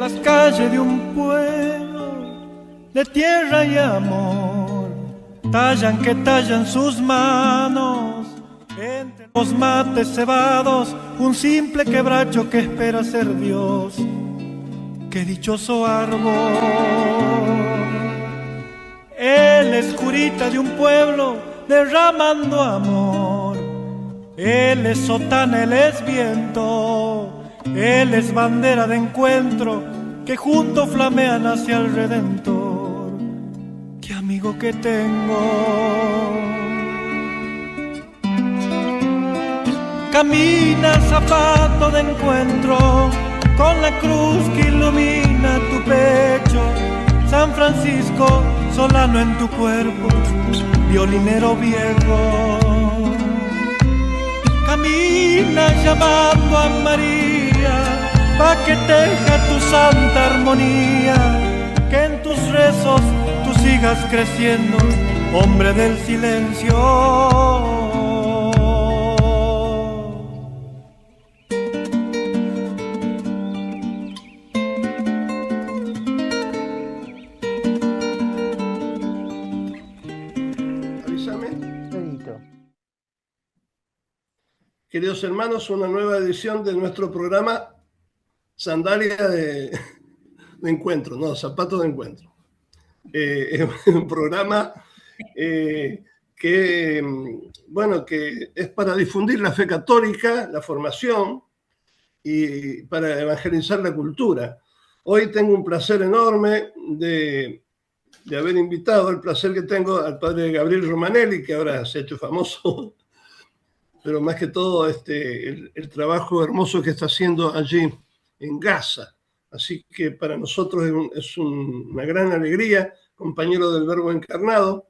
las calles de un pueblo de tierra y amor, tallan que tallan sus manos, entre los mates cebados, un simple quebracho que espera ser Dios. ¡Qué dichoso árbol! Él es curita de un pueblo derramando amor. Él es sotana, él es viento, él es bandera de encuentro que juntos flamean hacia el Redentor. ¡Qué amigo que tengo! Camina zapato de encuentro con la cruz que ilumina tu pecho. San Francisco, solano en tu cuerpo, violinero viejo. Camina llamando a María, pa' que teja tu santa armonía, que en tus rezos tú sigas creciendo, hombre del silencio. Queridos hermanos, una nueva edición de nuestro programa Sandalia de Encuentro, no, Zapatos de Encuentro. Es un programa que es para difundir la fe católica, la formación y para evangelizar la cultura. Hoy tengo un placer enorme de haber invitado, el placer que tengo al padre Gabriel Romanelli, que ahora se ha hecho famoso, pero más que todo el trabajo hermoso que está haciendo allí en Gaza. Así que para nosotros es una gran alegría, compañero del Verbo encarnado,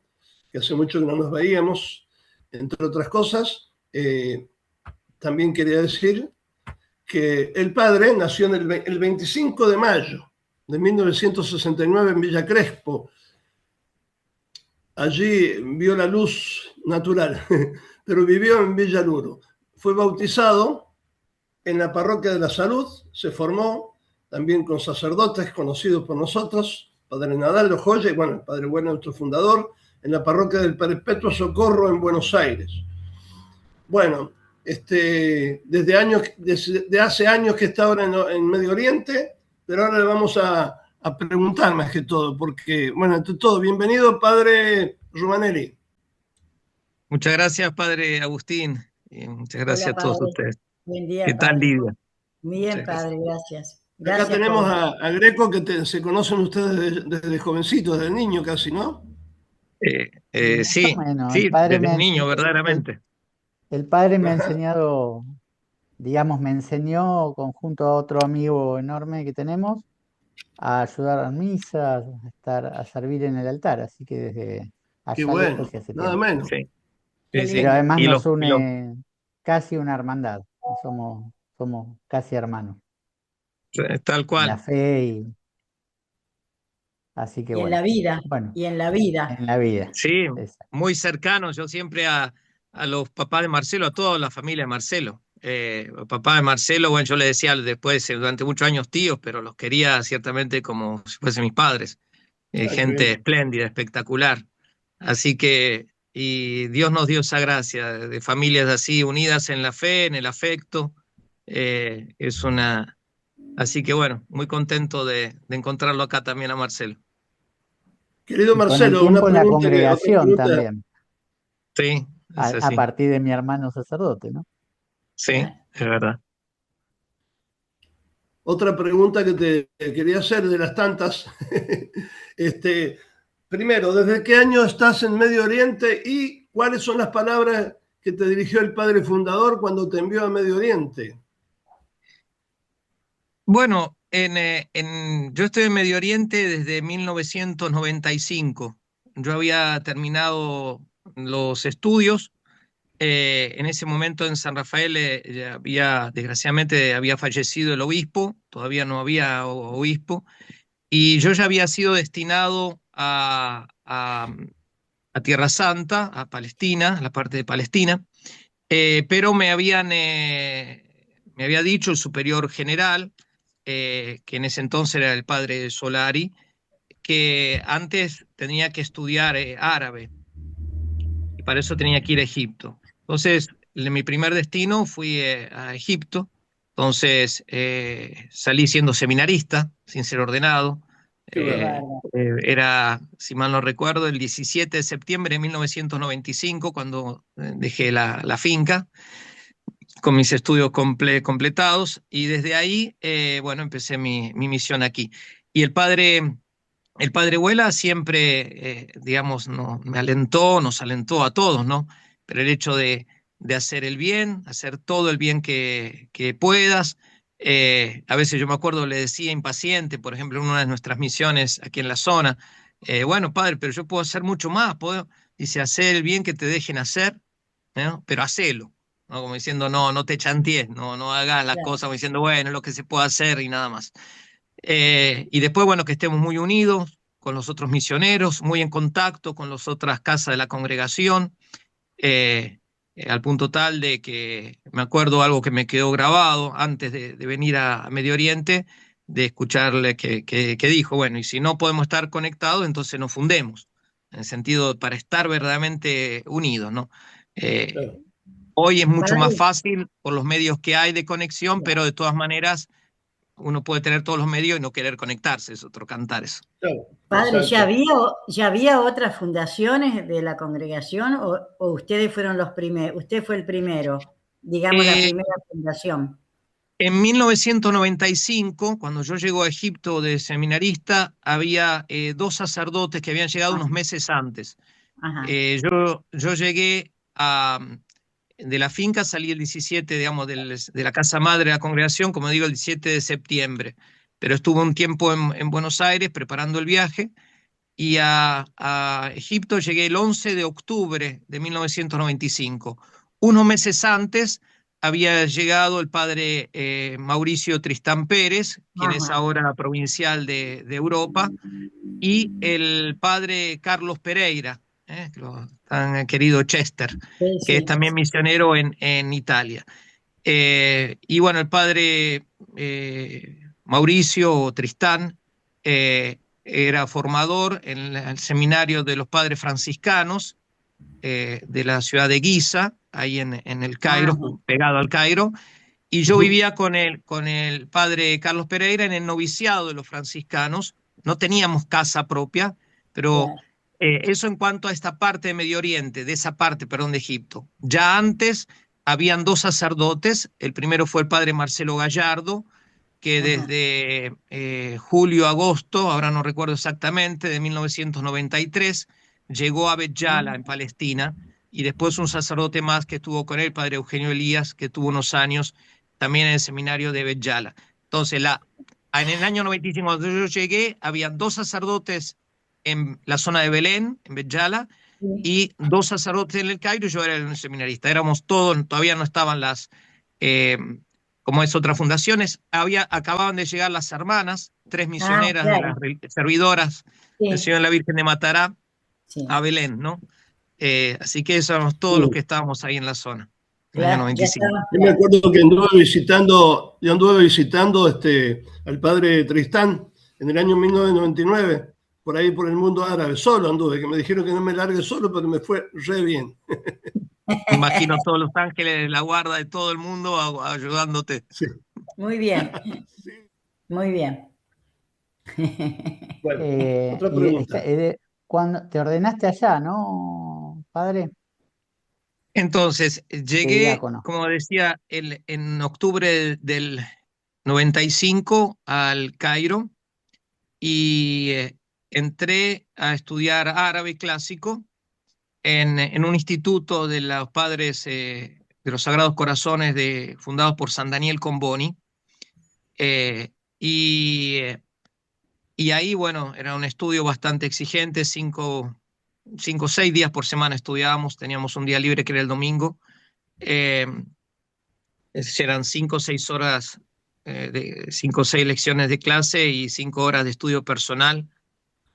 que hace mucho que no nos veíamos, entre otras cosas. También quería decir que el padre nació el 25 de mayo de 1969 en Villa Crespo. Allí vio la luz natural, pero vivió en Villa Luro. Fue bautizado en la Parroquia de la Salud, se formó también con sacerdotes conocidos por nosotros, Padre Nadal Joya y el Padre Bueno, nuestro fundador, en la Parroquia del Perpetuo Socorro en Buenos Aires. Bueno, desde hace años que está ahora en Medio Oriente, pero ahora le vamos a preguntar más que todo, porque, ante todo, bienvenido, padre Romanelli. Muchas gracias, padre Agustín, y muchas gracias. Hola, a todos ustedes. Buen día, ¿Qué tal, Lidia? Bien, padre, gracias. Acá tenemos a Greco, que se conocen ustedes desde jovencito, desde niño casi, ¿no? Sí, bueno, sí, desde niño, verdaderamente. El padre me ha enseñado, me enseñó junto a otro amigo enorme que tenemos a ayudar a las misas, a servir en el altar, así que desde allá lejos y hace nada tiempo. menos. Sí. Pero además nos une casi una hermandad, somos casi hermanos. Tal cual. En la fe así que y en la vida, y en la vida. En la vida. Sí, muy cercanos. Yo siempre a los papás de Marcelo, a toda la familia de Marcelo. Papá de Marcelo, yo le decía después, durante muchos años tíos, pero los quería ciertamente como si fuesen mis padres. Gente espléndida, espectacular. Así que, y Dios nos dio esa gracia de familias así, unidas en la fe, en el afecto. Así que muy contento de encontrarlo acá también a Marcelo. Querido Marcelo, con el tiempo, una pregunta, la congregación también. Sí, a partir de mi hermano sacerdote, ¿no? Sí, es verdad. Otra pregunta que te quería hacer de las tantas. Primero, ¿desde qué año estás en Medio Oriente y cuáles son las palabras que te dirigió el padre fundador cuando te envió a Medio Oriente? Bueno, yo estoy en Medio Oriente desde 1995. Yo había terminado los estudios. En ese momento en San Rafael desgraciadamente había fallecido el obispo, todavía no había obispo, y yo ya había sido destinado a Tierra Santa, a Palestina, a la parte de Palestina, pero me había dicho el superior general que en ese entonces era el padre Solari, que antes tenía que estudiar árabe y para eso tenía que ir a Egipto. Entonces, mi primer destino fui a Egipto. Entonces, salí siendo seminarista, sin ser ordenado. Qué bueno. Era, si mal no recuerdo, el 17 de septiembre de 1995, cuando dejé la finca, con mis estudios completados, y desde ahí, bueno, empecé mi misión aquí. Y el padre Huela siempre, digamos, me alentó, nos alentó a todos, ¿no? Pero el hecho de hacer el bien, hacer todo el bien que puedas. A veces yo me acuerdo, le decía impaciente, por ejemplo, en una de nuestras misiones aquí en la zona, bueno, padre, pero yo puedo hacer mucho más, dice, hacer el bien que te dejen hacer, ¿no? Pero hacelo, ¿no? Como diciendo, no te chanties, no hagas las cosas, como diciendo, bueno, es lo que se puede hacer y nada más. Y después, bueno, que estemos muy unidos con los otros misioneros, muy en contacto con las otras casas de la congregación, al punto tal de que me acuerdo algo que me quedó grabado antes de venir a Medio Oriente, de escucharle que dijo, bueno, y si no podemos estar conectados, entonces nos fundemos, en el sentido para estar verdaderamente unidos, ¿no? Claro. Hoy es mucho más Padre, fácil por los medios que hay de conexión, pero de todas maneras uno puede tener todos los medios y no querer conectarse, es otro cantar eso. Claro, padre, exacto. ¿ya había otras fundaciones de la congregación o ustedes fueron los primeros? Usted fue el primero, digamos, la Eh, primera fundación. en 1995, cuando yo llego a Egipto de seminarista, había dos sacerdotes que habían llegado unos Ajá, meses antes. ajá. Yo llegué de la finca, salí el 17, digamos, de la casa madre de la congregación, como digo, el 17 de septiembre, pero estuve un tiempo en Buenos Aires preparando el viaje y a Egipto llegué el 11 de octubre de 1995. Unos meses antes había llegado el padre Mauricio Tristán Pérez, quien es Ajá. ahora provincial de Europa, y el padre Carlos Pereira, tan querido Chester, Sí, que es sí. también misionero en Italia. Y bueno, el padre Mauricio Tristán era formador en el seminario de los padres franciscanos de la ciudad de Giza, ahí en el Cairo, Ajá. pegado al Cairo, y yo Ujú. vivía con el padre Carlos Pereira en el noviciado de los franciscanos. No teníamos casa propia, pero Claro. eso en cuanto a esta parte de Medio Oriente, de esa parte, perdón, de Egipto. Ya antes habían dos sacerdotes, el primero fue el padre Marcelo Gallardo, que Ajá. desde julio-agosto, ahora no recuerdo exactamente, de 1993, llegó a Bet Yala, en Palestina, y después un sacerdote más que estuvo con él, el padre Eugenio Elías, que tuvo unos años también en el seminario de Bet Yala. Entonces, en el año 95, cuando yo llegué, habían dos sacerdotes en la zona de Belén, en Bet Yala, Sí. y dos sacerdotes en el Cairo, y yo era el seminarista. Éramos todos, todavía no estaban eh, como es otras fundaciones, acababan de llegar las hermanas, tres Ah, misioneras de las claro. servidoras del Sí, Señor de la Virgen de Matará sí. a Belén, ¿no? Así que esos éramos todos los Sí. que estábamos ahí en la zona, en el año Claro, ya 95. estaba, Yo me claro. acuerdo que yo anduve visitando al padre Tristán en el año 1999, por ahí por el mundo árabe, solo anduve, que me dijeron que no me largue solo, pero me fue re bien. Imagino todos los ángeles, la guarda de todo el mundo ayudándote. Sí, Muy bien, sí. muy bien. Bueno, otra Y pregunta. cuando te ordenaste allá, ¿no, padre? Entonces, De llegué, diácono. como decía, en octubre del 95 al Cairo y entré a estudiar árabe clásico en un instituto de los padres de los Sagrados Corazones fundados por San Daniel Comboni. eh, y, eh, y ahí, bueno, era un estudio bastante exigente, 6 días por semana estudiábamos, teníamos un día libre que era el domingo. Eh, Eran 5 o 6 horas, 5 o 6 lecciones de clase y 5 horas de estudio personal.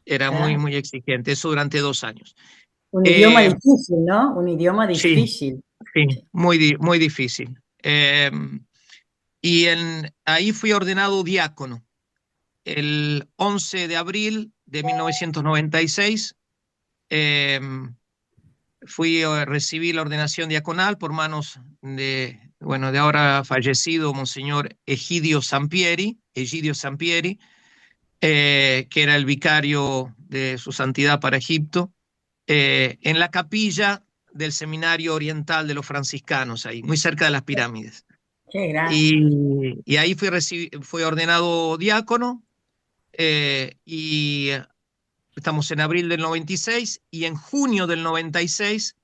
Era muy, Claro. muy exigente, eso durante 2 años. Un idioma Eh, difícil, ¿no? Un idioma sí, difícil. sí, Sí. muy difícil. Y ahí fui ordenado diácono. El 11 de abril de 1996 recibí la ordenación diaconal por manos de ahora fallecido Monseñor Egidio Sampieri, que era el vicario de su santidad para Egipto, en la capilla del Seminario Oriental de los Franciscanos, ahí, muy cerca de las pirámides. Qué grande. Y ahí fui ordenado diácono, y estamos en abril del 96, y en junio del 96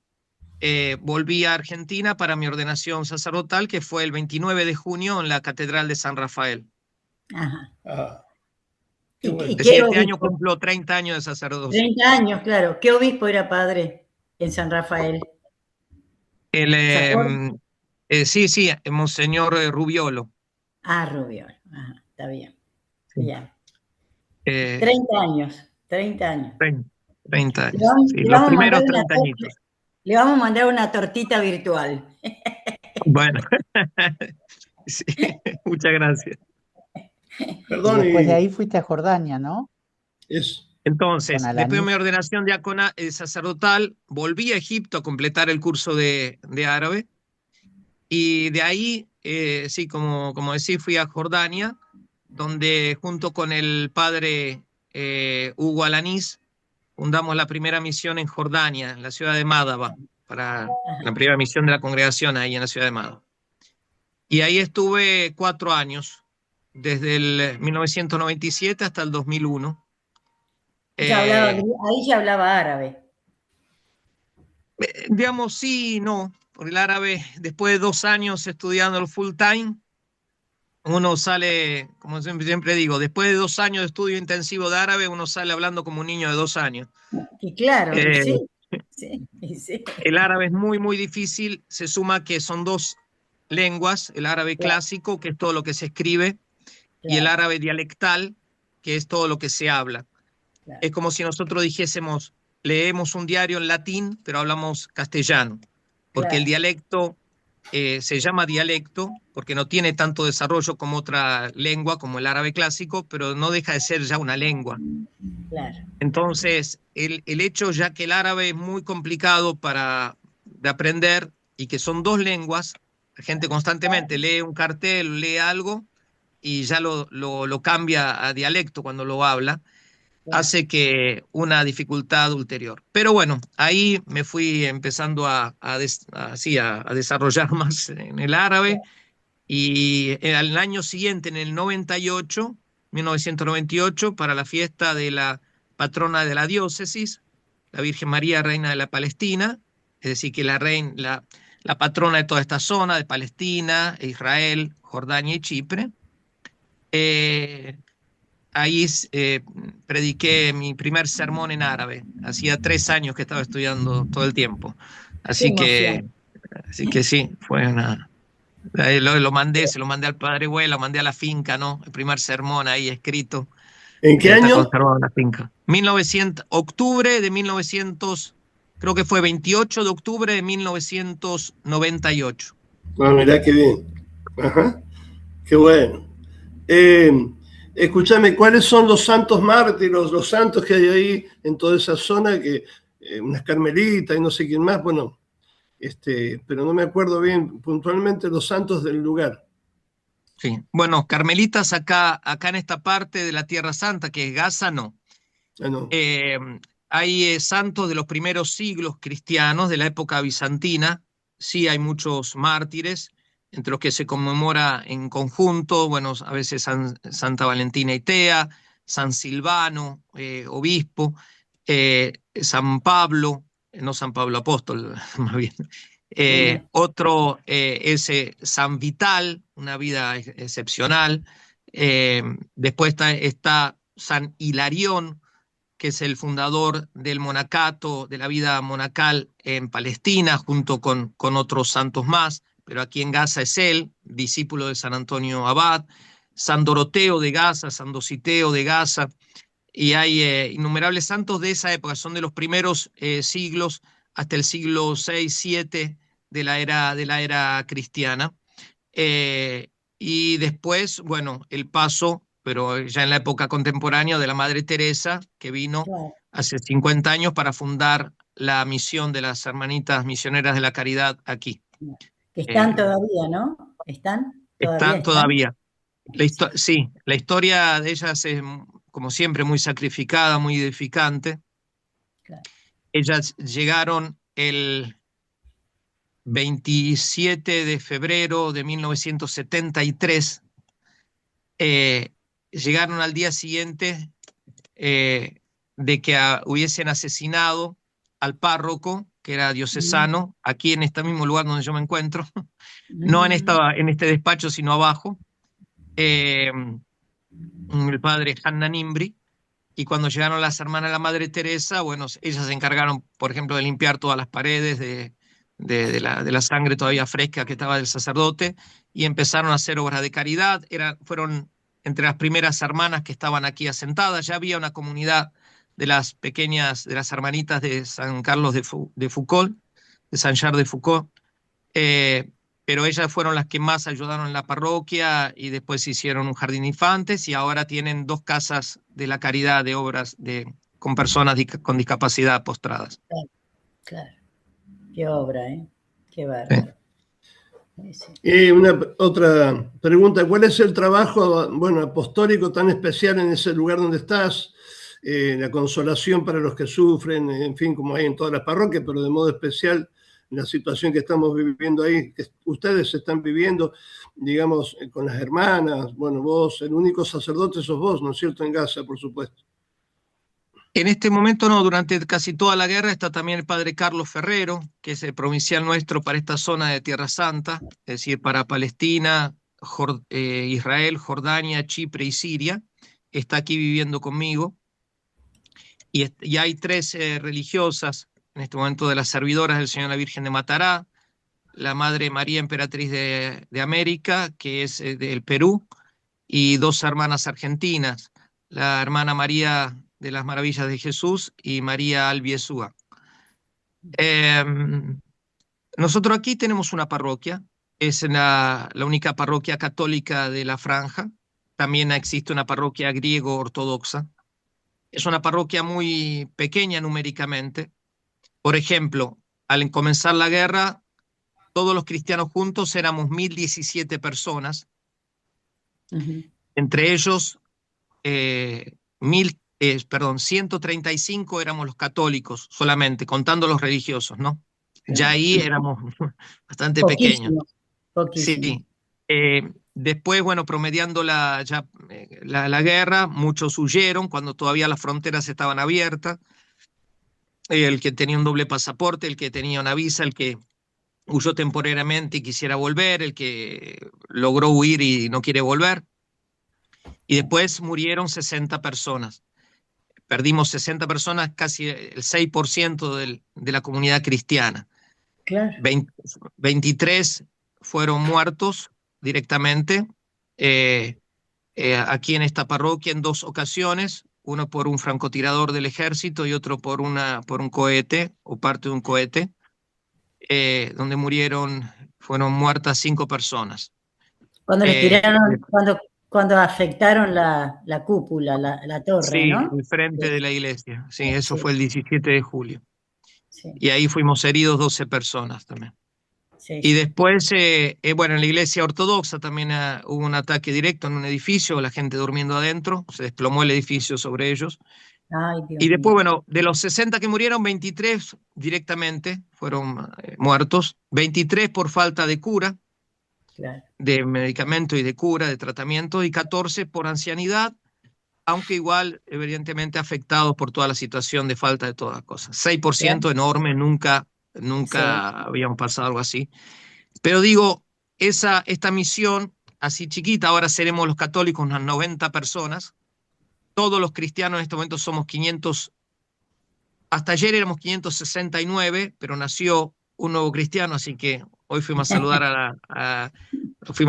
volví a Argentina para mi ordenación sacerdotal, que fue el 29 de junio en la Catedral de San Rafael. Ajá. Ah, qué ¿Y bueno. Es decir, este año obispo? cumplo 30 años de sacerdocio. 30 años, claro. ¿Qué obispo era padre en San Rafael? ¿Se acuerda? Sí, Monseñor Rubiolo. Ah, Rubiol. Ajá, está bien. Sí. Bien. Eh, 30 años, 30 años. 30 Le años. vamos, Sí, le los vamos a mandar primeros una 30 añitos. le vamos a mandar una tortita virtual. Bueno, sí, muchas gracias. Y Perdón, después de y ahí fuiste a Jordania, ¿no? es, Con Entonces, después de mi Alanis. ordenación sacerdotal, volví a Egipto a completar el curso de árabe. Y de ahí, sí, como decía, fui a Jordania, donde junto con el padre Hugo Alanís fundamos la primera misión en Jordania, en la ciudad de Mádaba, para la primera misión de la congregación ahí en la ciudad de Mádaba. Y ahí estuve 4 años, desde el 1997 hasta el 2001. Ahí ya hablaba árabe. Digamos, sí y no, porque el árabe, después de 2 años estudiando el full time, uno sale, como siempre digo, después de 2 años de estudio intensivo de árabe, uno sale hablando como un niño de 2 años. Y claro, y Eh, sí, sí, y sí. el árabe es muy, muy difícil, se suma que son 2 lenguas, el árabe Claro, clásico, que es todo lo que se escribe, y el claro, árabe dialectal, que es todo lo que se habla. claro, Es como si nosotros dijésemos, leemos un diario en latín, pero hablamos castellano, porque el claro, dialecto se llama dialecto, porque no tiene tanto desarrollo como otra lengua, como el árabe clásico, pero no deja de ser ya una lengua. claro. Entonces, el hecho, ya que el árabe es muy complicado de aprender y que son 2 lenguas, la gente constantemente lee un cartel, lee algo y ya lo cambia a dialecto cuando lo habla, Claro. hace que una dificultad ulterior. Pero bueno, ahí me fui empezando a desarrollar más en el árabe, y al año siguiente, en el 1998, para la fiesta de la patrona de la diócesis, la Virgen María, Reina de la Palestina, es decir, que la patrona de toda esta zona, de Palestina, Israel, Jordania y Chipre, eh, ahí prediqué mi primer sermón en árabe. Hacía 3 años que estaba estudiando todo el tiempo. Qué Así que, emoción. así que sí, fue una... se lo mandé al padre Güell, lo mandé a la finca, ¿no? El primer sermón ahí escrito. ¿en qué Está año? conservado en la finca. Octubre de 1900, creo que fue 28 de octubre de 1998. Ah, mirá qué bien. Ajá, qué bueno. Eh, Escúchame, ¿cuáles son los santos mártires, los santos que hay ahí en toda esa zona? Que unas carmelitas y no sé quién más, bueno, pero no me acuerdo bien puntualmente los santos del lugar. Sí. Bueno, carmelitas acá en esta parte de la Tierra Santa, que es Gaza, no. Ah, no. Hay santos de los primeros siglos cristianos, de la época bizantina. Sí, hay muchos mártires, entre los que se conmemora en conjunto, bueno, a veces Santa Valentina Itea, San Silvano, obispo, San Pablo, no San Pablo apóstol, más bien. Otro es San Vital, una vida excepcional. Después está San Hilarión, que es el fundador del monacato, de la vida monacal en Palestina, junto con otros santos más, pero aquí en Gaza es él, discípulo de San Antonio Abad, San Doroteo de Gaza, San Dositeo de Gaza, y hay innumerables santos de esa época, son de los primeros siglos hasta el siglo VI, VII de la era cristiana. y después, bueno, el paso, pero ya en la época contemporánea, de la Madre Teresa, que vino Claro, hace 50 años para fundar la misión de las Hermanitas Misioneras de la Caridad aquí. que están Eh, todavía, ¿no? ¿Están? ¿Todavía Están están? todavía. Sí. Sí, la historia de ellas es, como siempre, muy sacrificada, muy edificante. Claro. Ellas llegaron el 27 de febrero de 1973. Llegaron al día siguiente eh, de que hubiesen asesinado al párroco, que era Mm, diocesano, aquí en este mismo lugar donde yo me encuentro, no mm, en este despacho, sino abajo, eh, el padre Hanna Nimbri. Y cuando llegaron las hermanas de la Madre Teresa, bueno, ellas se encargaron, por ejemplo, de limpiar todas las paredes de la sangre todavía fresca que estaba del sacerdote, y empezaron a hacer obras de caridad. Fueron entre las primeras hermanas que estaban aquí asentadas. Ya había una comunidad de las pequeñas, de las hermanitas de San Carlos de Foucault, de Saint-Charles de Foucault, eh, pero ellas fueron las que más ayudaron en la parroquia, y después hicieron un jardín de infantes, y ahora tienen 2 casas de la caridad de obras con personas con discapacidad postradas. claro, claro. Qué obra, ¿eh? Qué Sí. bárbaro. Sí, sí. Y otra pregunta, ¿cuál es el trabajo, bueno, apostólico tan especial en ese lugar donde estás? La consolación para los que sufren, en fin, como hay en todas las parroquias, pero de modo especial en la situación que estamos viviendo ahí, que ustedes están viviendo, digamos, con las hermanas, bueno, vos, el único sacerdote sos vos, ¿no es cierto? En Gaza, por supuesto. En este momento no, durante casi toda la guerra está también el padre Carlos Ferrero, que es el provincial nuestro para esta zona de Tierra Santa, es decir, para Palestina, Israel, Jordania, Chipre y Siria. Está aquí viviendo conmigo. Y hay 3 religiosas en este momento, de las servidoras del Señor la Virgen de Matará, la Madre María Emperatriz de América, que es del Perú, y 2 hermanas argentinas, la hermana María de las Maravillas de Jesús y María Albiesúa. Nosotros aquí tenemos una parroquia, es la única parroquia católica de la franja. También existe una parroquia griego-ortodoxa. Es una parroquia muy pequeña numéricamente. Por ejemplo, al comenzar la guerra, todos los cristianos juntos éramos 1017 personas, Ujú. entre ellos 135 éramos los católicos solamente, contando los religiosos, ¿no? Ya Claro. ahí éramos bastante pequeños. Poquísimo, poquísimo. Sí. Después, bueno, promediando la guerra, muchos huyeron cuando todavía las fronteras estaban abiertas. El que tenía un doble pasaporte, el que tenía una visa, el que huyó temporariamente y quisiera volver, el que logró huir y no quiere volver. Y después murieron 60 personas. Perdimos 60 personas, casi el 6% de la comunidad cristiana. Claro. 23 fueron muertos directamente aquí en esta parroquia en 2 ocasiones, uno por un francotirador del ejército y otro por un cohete o parte de un cohete, donde fueron muertas 5 personas. Cuando les Eh, tiraron, cuando afectaron la cúpula, la torre, sí, ¿no? el frente Sí, de la iglesia, sí, eso sí, fue el 17 de julio. sí, Y ahí fuimos heridos 12 personas también. sí, Y sí. después, bueno, en la iglesia ortodoxa también hubo un ataque directo en un edificio, la gente durmiendo adentro, se desplomó el edificio sobre ellos. Ay, Y Dios después, mío. bueno, de los 60 que murieron, 23 directamente fueron muertos, 23 por falta de cura, Claro. de medicamento y de cura, de tratamiento, y 14 por ancianidad, aunque igual, evidentemente, afectados por toda la situación de falta de todas las cosas. 6% Claro. enorme, nunca, Sí, nunca habíamos pasado algo así. Pero digo, esta misión, así chiquita, ahora seremos los católicos unas 90 personas, todos los cristianos en este momento somos 500, hasta ayer éramos 569, pero nació un nuevo cristiano, así que hoy fuimos a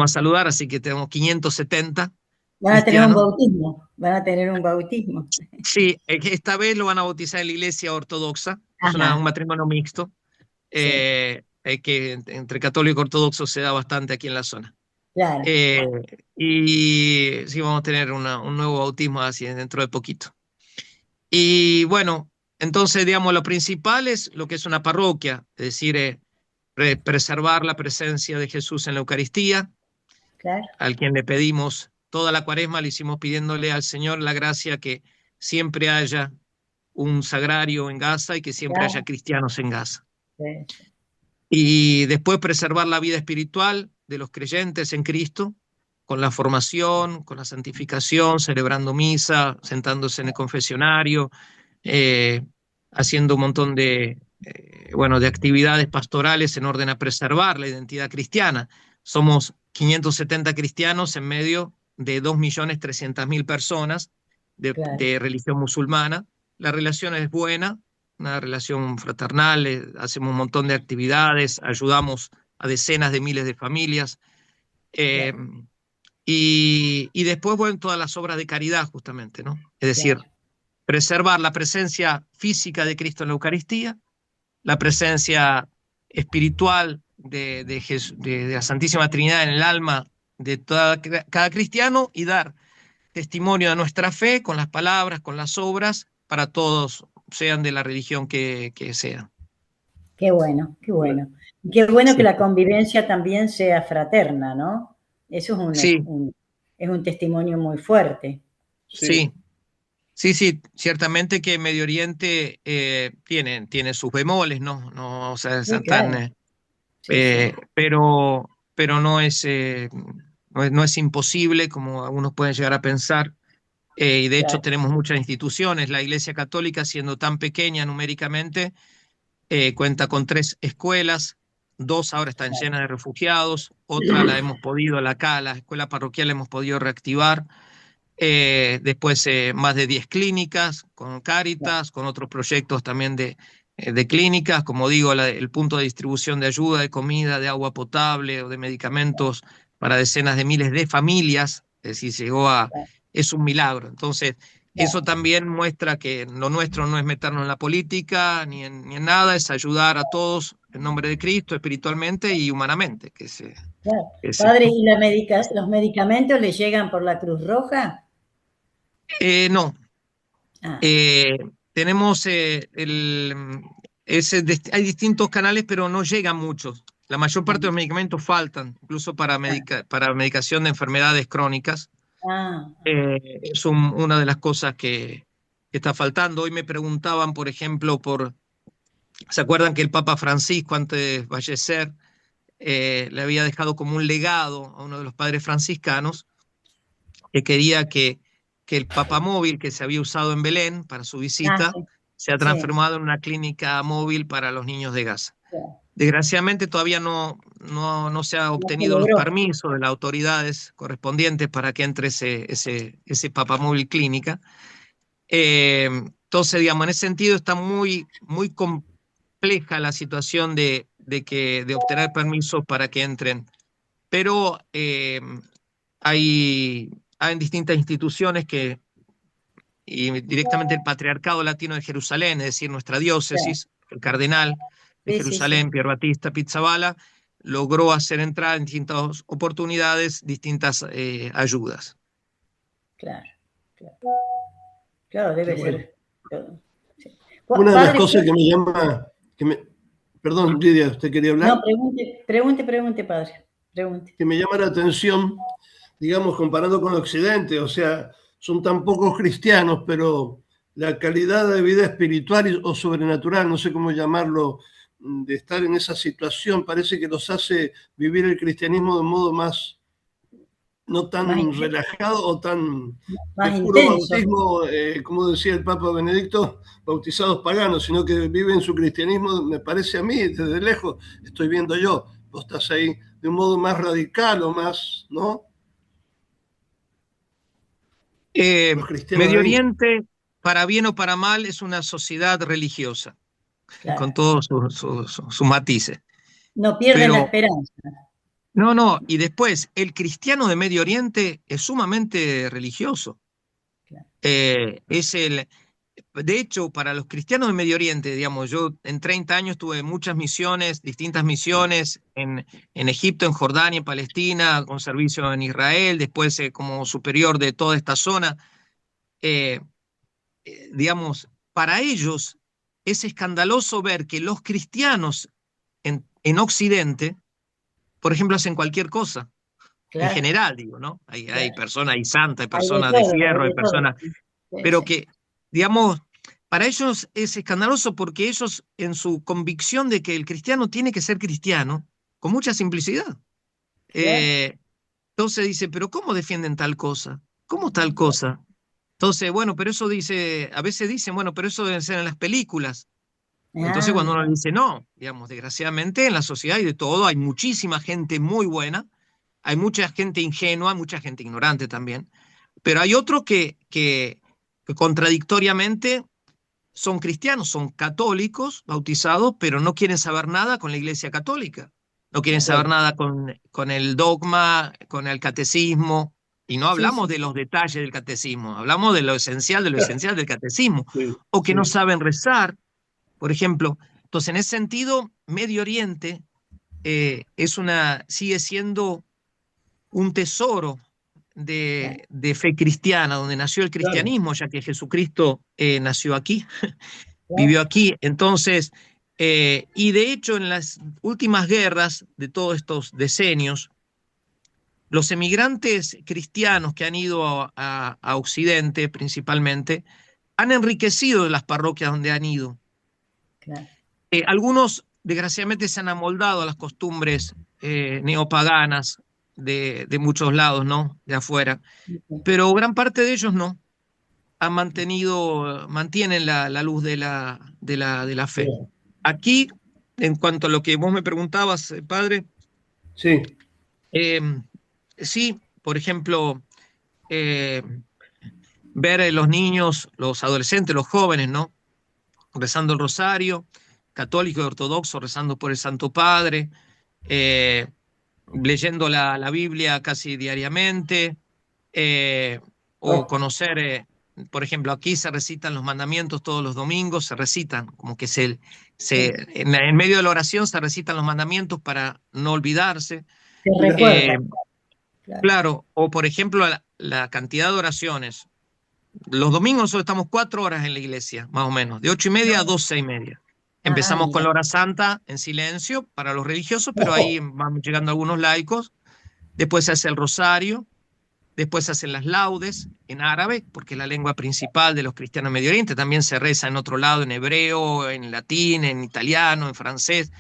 saludar, así que tenemos 570 van a tener un cristianos. bautismo, van a tener un bautismo. Sí, esta vez lo van a bautizar en la iglesia ortodoxa, es un Ajá, matrimonio mixto, sí, que entre católico y ortodoxo se da bastante aquí en la zona. Claro. Y sí, vamos a tener un nuevo bautismo así dentro de poquito. Y bueno, entonces, digamos, lo principal es lo que es una parroquia, es decir, preservar la presencia de Jesús en la Eucaristía, Claro. al quien le pedimos toda la cuaresma, le hicimos pidiéndole al Señor la gracia que siempre haya un sagrario en Gaza y que siempre Claro. haya cristianos en Gaza. Sí, sí. Y después preservar la vida espiritual de los creyentes en Cristo, con la formación, con la santificación, celebrando misa, sentándose en el confesionario, eh, haciendo un montón bueno, de actividades pastorales en orden a preservar la identidad cristiana. Somos 570 cristianos en medio de 2.300.000 personas Claro. de religión musulmana. La relación es buena, una relación fraternal, hacemos un montón de actividades, ayudamos a decenas de miles de familias. Claro. Y después, bueno, todas las obras de caridad, justamente, ¿no? Es decir, Claro. preservar la presencia física de Cristo en la Eucaristía, la presencia espiritual de la Santísima Trinidad en el alma de cada cristiano y dar testimonio de nuestra fe con las palabras, con las obras, para todos, sean de la religión que sean. Qué bueno, qué bueno. Y qué bueno que Sí. la convivencia también sea fraterna, ¿no? Eso Sí, es un testimonio muy fuerte. sí. Sí, ciertamente que Medio Oriente tiene sus bemoles, ¿no? No, o sea, Sí, claro. Sí, sí. pero no es imposible, como algunos pueden llegar a pensar. Y de hecho Claro. tenemos muchas instituciones. La Iglesia Católica, siendo tan pequeña numéricamente, cuenta con 3 escuelas, 2 ahora están Claro. llenas de refugiados, otra la hemos podido, la escuela parroquial la hemos podido reactivar. Después más de 10 clínicas con Cáritas, con otros proyectos también de clínicas, como digo, el punto de distribución de ayuda, de comida, de agua potable o de medicamentos para decenas de miles de familias, es decir, es un milagro. Entonces, eso Claro. también muestra que lo nuestro no es meternos en la política ni en nada, es ayudar a todos en nombre de Cristo, espiritualmente y humanamente. Claro. Es Padre, esto. ¿y los medicamentos le llegan por la Cruz Roja? No. Ah, Tenemos hay distintos canales, pero no llegan muchos. La mayor parte de los medicamentos faltan, incluso para medicación de enfermedades crónicas. ah, Es una de las cosas que está faltando. Hoy me preguntaban, por ejemplo, ¿se acuerdan que el Papa Francisco, antes de fallecer, le había dejado como un legado a uno de los padres franciscanos que quería que el papamóvil que se había usado en Belén para su visita sí, se ha sí, transformado en una clínica móvil para los niños de Gaza? claro. Desgraciadamente todavía no se ha No se obtenido los logró. permisos de las autoridades correspondientes para que entre ese papamóvil clínica. Entonces, digamos, en ese sentido está muy compleja la situación de obtener permisos para que entren, pero hay, hay distintas instituciones y directamente el Patriarcado Latino de Jerusalén, es decir, nuestra Claro. diócesis, el cardenal de Sí, sí, sí. Jerusalén, Pier Battista Pizzaballa, logró hacer entrar en distintas oportunidades distintas ayudas. Claro, claro. Claro, Qué debe bueno. ser. Sí. Una de las Padre, cosas que me llama, perdón, Lidia, ¿usted quería no, hablar? pregunte, padre. Pregunte. Que me llama la atención, digamos, comparando con Occidente, o sea, son tan pocos cristianos, pero la calidad de vida espiritual o sobrenatural, no sé cómo llamarlo, de estar en esa situación, parece que los hace vivir el cristianismo de un modo más, no tan Más, inte- relajado o tan de más puro intenso. bautismo, como decía el Papa Benedicto, bautizados paganos, sino que viven su cristianismo, me parece a mí, desde lejos, estoy viendo yo, vos estás ahí, de un modo más radical o más, ¿no? Los cristianos Medio ahí. Oriente, para bien o para mal, es una sociedad religiosa, con Claro. todos sus matices. No pierden la Pero esperanza. no, y después, el cristiano de Medio Oriente es sumamente religioso. Claro. Es de hecho, para los cristianos de Medio Oriente, digamos, yo en 30 años tuve muchas misiones, distintas misiones en Egipto, en Jordania, en Palestina, con servicio en Israel, después como superior de toda esta zona. Eh, digamos, para ellos es escandaloso ver que los cristianos en Occidente, por ejemplo, hacen cualquier cosa. En Claro, general, digo, ¿no? Hay claro. personas, hay santas, hay Hay de personas de todo, fierro, hay hay de todo. personas, Sí, pero sí. que, digamos, para ellos es escandaloso porque ellos, en su convicción de que el cristiano tiene que ser cristiano, con mucha simplicidad. Claro. Entonces dice, pero ¿cómo defienden tal cosa? ¿Cómo tal cosa? Entonces, bueno, pero eso dice, a veces dicen, bueno, pero eso debe ser en las películas. Entonces Ah, cuando uno le dice no, digamos, desgraciadamente en la sociedad hay de todo, hay muchísima gente muy buena, hay mucha gente ingenua, mucha gente ignorante también, pero hay otros que contradictoriamente son cristianos, son católicos, bautizados, pero no quieren saber nada con la Iglesia Católica, no quieren saber claro. nada con el dogma, con el catecismo, y no Sí, hablamos sí, de los detalles del catecismo, hablamos de lo esencial del catecismo, Sí, o que no sí, saben rezar, por ejemplo. Entonces, en ese sentido, Medio Oriente sigue siendo un tesoro claro, de fe cristiana, donde nació el claro. cristianismo, ya que Jesucristo nació aquí, vivió claro. aquí. Entonces, y de hecho, en las últimas guerras de todos estos decenios, los emigrantes cristianos que han ido a Occidente principalmente, han enriquecido las parroquias donde han ido. Claro. Algunos, desgraciadamente, se han amoldado a las costumbres neopaganas de muchos lados, ¿no? De afuera. Pero gran parte de ellos no. Mantienen la luz de la fe. Bien. Aquí, en cuanto a lo que vos me preguntabas, padre, Sí, eh, sí, por ejemplo, eh, ver a los niños, los adolescentes, los jóvenes, ¿no? Rezando el rosario, católico y ortodoxo, rezando por el Santo Padre, eh, leyendo la Biblia casi diariamente, eh, o oh, conocer, por ejemplo, aquí se recitan los mandamientos todos los domingos, se recitan, como que Sí. en medio de la oración se recitan los mandamientos para no olvidarse. Se mira, recuerda, Eh, claro. claro, o por ejemplo, la cantidad de oraciones. Los domingos nosotros estamos 4 horas en la iglesia, más o menos, de 8:30 a 12:30. Ah, Empezamos con mira. la hora santa en silencio para los religiosos, pero ahí ojo, van llegando algunos laicos. Después se hace el rosario, después se hacen las laudes en árabe, porque es la lengua principal de los cristianos en Medio Oriente. También se reza en otro lado, en hebreo, en latín, en italiano, en francés,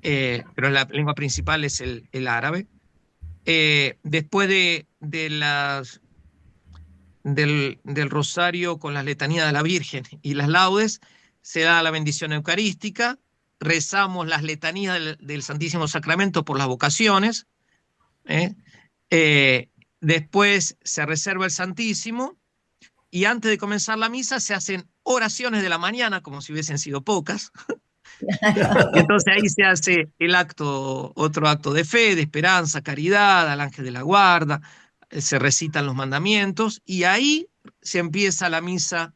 pero la lengua principal es el árabe. Después del rosario con las letanías de la Virgen y las laudes, se da la bendición eucarística, rezamos las letanías del Santísimo Sacramento por las vocaciones, ¿eh? Eh, Después se reserva el Santísimo y antes de comenzar la misa se hacen oraciones de la mañana como si hubiesen sido pocas. Y entonces ahí se hace otro acto de fe, de esperanza, caridad, al ángel de la guarda, se recitan los mandamientos y ahí se empieza la misa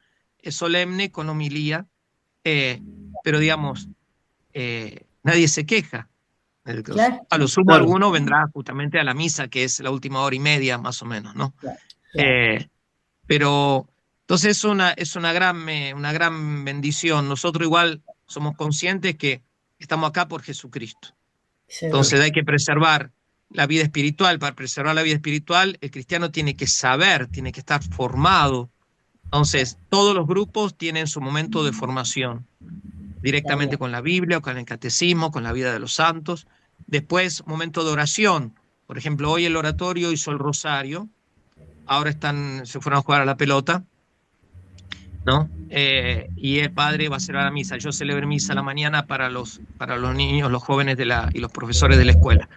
solemne con homilía, eh, pero digamos, nadie se queja. Claro, A lo sumo claro. alguno vendrá justamente a la misa, que es la última hora y media más o menos, ¿no? claro, claro. Eh, pero entonces es una gran bendición. Nosotros igual somos conscientes que estamos acá por Jesucristo. Seguro. Entonces hay que preservar la vida espiritual. Para preservar la vida espiritual, el cristiano tiene que saber, tiene que estar formado. Entonces, todos los grupos tienen su momento de formación, Está bien. directamente con la Biblia, con el catecismo, con la vida de los santos. Después, momento de oración. Por ejemplo, hoy el oratorio hizo el rosario, ahora se fueron a jugar a la pelota, ¿no? Y el padre va a celebrar la misa. Yo celebré misa a la mañana para los niños, los jóvenes y los profesores de la escuela,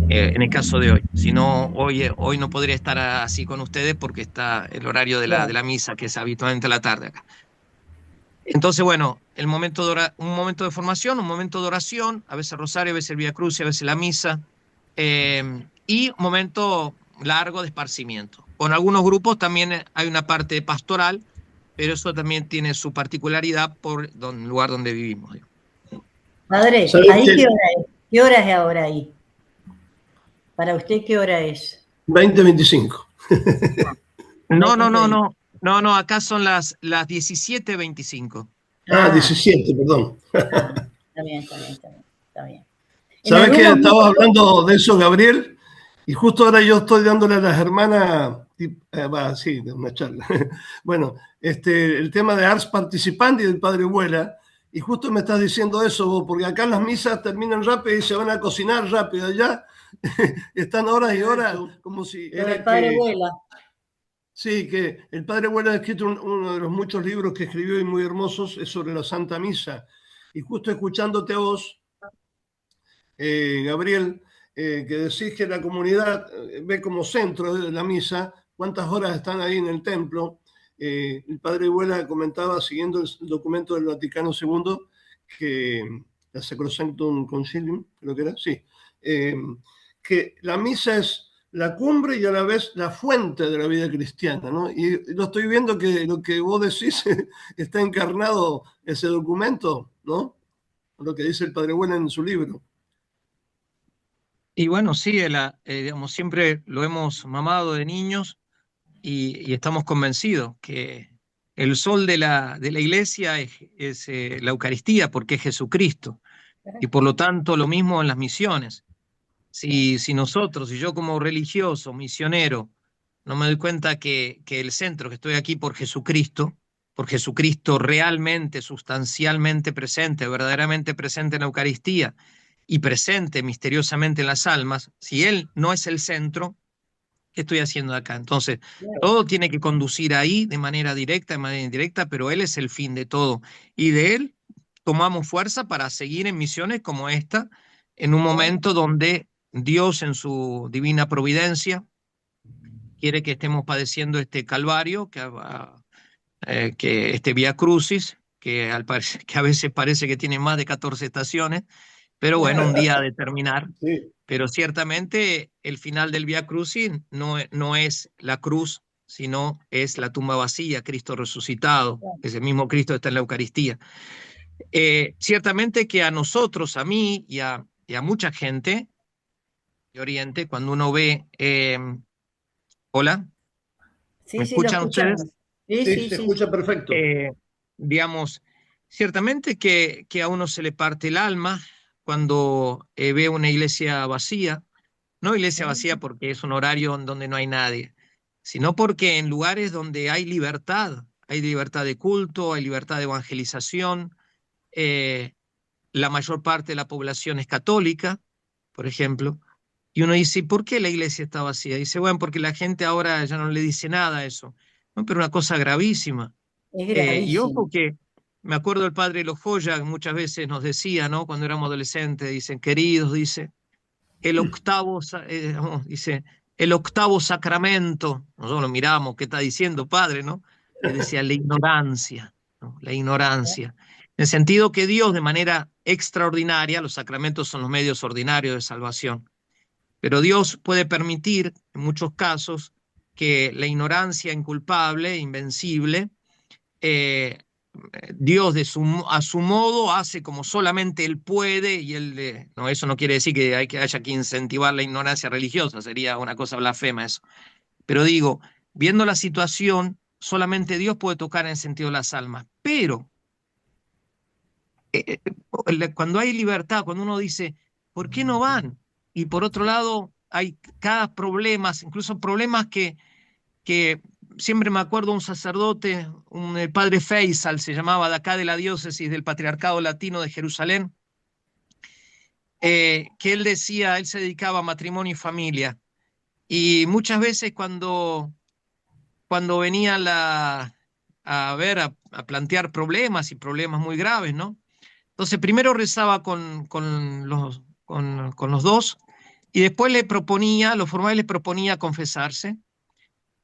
en el caso de hoy. Si no, hoy no podría estar así con ustedes porque está el horario de Claro. la misa, que es habitualmente a la tarde acá. Entonces, bueno, un momento de formación, un momento de oración, a veces rosario, a veces el Vía Crucis, a veces la misa, y un momento largo de esparcimiento. Con algunos grupos también hay una parte pastoral, pero eso también tiene su particularidad por el lugar donde vivimos. Padre, ¿Sabes ¿ahí qué? qué hora es? ¿Qué hora es ahora ahí? Para usted, ¿qué hora es? 20:25. No, acá son las 17:25. Ah, Ah, 17, perdón. está bien, está bien, está bien, está bien. En ¿Sabes algún que momento, estabas hablando de eso, Gabriel? Y justo ahora yo estoy dándole a las hermanas, sí, de una charla. Bueno, el tema de Ars Participandi del Padre Vuela, y justo me estás diciendo eso vos, porque acá las misas terminan rápido y se van a cocinar rápido. Allá están horas y horas, como si lo del era padre que. Vuela. Sí, que el Padre Vuela ha escrito uno de los muchos libros que escribió y muy hermosos, es sobre la Santa Misa. Y justo escuchándote a vos, Gabriel, que decís que la comunidad ve como centro de la misa, cuántas horas están ahí en el templo. El padre Vuela comentaba, siguiendo el documento del Vaticano II, que la Sacrosanctum Concilium, creo que era, sí, que la misa es la cumbre y a la vez la fuente de la vida cristiana, ¿no? Y lo estoy viendo que lo que vos decís está encarnado ese documento, ¿no? Lo que dice el padre Vuela en su libro. Y bueno, sí, digamos, siempre lo hemos mamado de niños y estamos convencidos que el sol de la iglesia es la Eucaristía, porque es Jesucristo. Y por lo tanto, lo mismo en las misiones. Si nosotros, si yo como religioso, misionero, no me doy cuenta que el centro, que estoy aquí por Jesucristo realmente, sustancialmente presente, verdaderamente presente en la Eucaristía y presente misteriosamente en las almas, si Él no es el centro, ¿qué estoy haciendo acá? Entonces, todo tiene que conducir ahí de manera directa, de manera indirecta, pero Él es el fin de todo. Y de Él tomamos fuerza para seguir en misiones como esta, en un momento donde Dios en su divina providencia quiere que estemos padeciendo este calvario, que este Vía Crucis, que a veces parece que tiene más de 14 estaciones, pero bueno, un día a determinar. Sí. Pero ciertamente el final del Vía Crucis no es la cruz, sino es la tumba vacía, Cristo resucitado, ese mismo Cristo está en la Eucaristía. Ciertamente que a nosotros, a mí y a mucha gente de Oriente, cuando uno ve, hola, ¿me Sí, sí, lo escuchan ustedes? escuchamos. Sí, Sí, sí, se sí, escucha sí. perfecto. Digamos, ciertamente que a uno se le parte el alma cuando ve una iglesia vacía, no iglesia vacía porque es un horario en donde no hay nadie, sino porque en lugares donde hay libertad de culto, hay libertad de evangelización, eh, la mayor parte de la población es católica, por ejemplo, y uno dice, ¿y por qué la iglesia está vacía? Dice, bueno, porque la gente ahora ya no le dice nada a eso. No, pero una cosa gravísima. Es Y gravísimo. ojo que me acuerdo del padre Lojoya, que muchas veces nos decía, ¿no? Cuando éramos adolescentes, dicen, queridos, dice, el octavo, no, dice, el octavo sacramento. Nosotros lo miramos, ¿qué está diciendo, padre, no? Y decía, la ignorancia, ¿no? La ignorancia. En el sentido que Dios, de manera extraordinaria, los sacramentos son los medios ordinarios de salvación, pero Dios puede permitir, en muchos casos, que la ignorancia inculpable, invencible, eh, Dios a su modo hace como solamente Él puede y no, eso no quiere decir que haya que incentivar la ignorancia religiosa, sería una cosa blasfema eso. Pero digo, viendo la situación, solamente Dios puede tocar en el sentido de las almas. Pero cuando hay libertad, cuando uno dice, ¿por qué no van? Y por otro lado, hay cada problemas, incluso problemas que siempre me acuerdo un sacerdote, el padre Faisal se llamaba, de acá de la diócesis del Patriarcado Latino de Jerusalén, que él decía, él se dedicaba a matrimonio y familia, y muchas veces cuando venía a plantear problemas y problemas muy graves, ¿no? Entonces primero rezaba con los dos, y después los formales les proponía confesarse.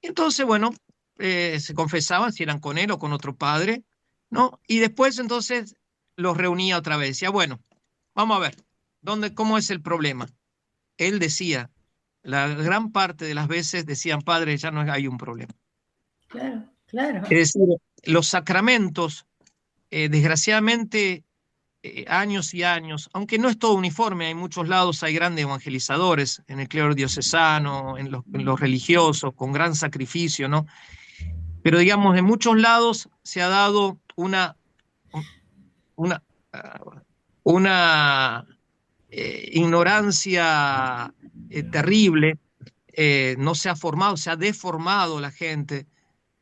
Y entonces, bueno, se confesaban si eran con él o con otro padre, ¿no? Y después entonces los reunía otra vez. Decía, bueno, vamos a ver, ¿cómo es el problema? Él decía, la gran parte de las veces decían, padre, ya no hay un problema. Claro, claro. Es decir, los sacramentos, desgraciadamente, años y años, aunque no es todo uniforme, hay muchos lados, hay grandes evangelizadores en el clero diocesano, en los religiosos, con gran sacrificio, ¿no? Pero digamos, de muchos lados se ha dado una, una ignorancia terrible, no se ha formado, se ha deformado la gente,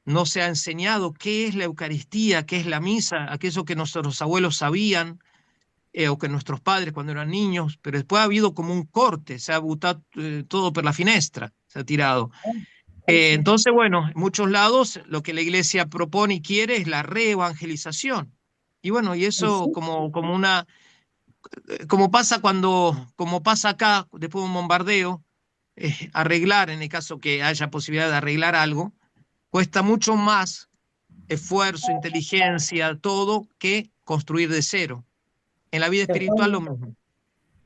no se ha enseñado qué es la Eucaristía, qué es la misa, aquello que nuestros abuelos sabían, o que nuestros padres cuando eran niños, pero después ha habido como un corte, se ha botado todo por la finestra, se ha tirado. Entonces, bueno, en muchos lados lo que la Iglesia propone y quiere es la reevangelización. Y bueno, y eso como pasa acá después de un bombardeo, arreglar, en el caso que haya posibilidad de arreglar algo, cuesta mucho más esfuerzo, inteligencia, todo, que construir de cero. En la vida espiritual lo mismo.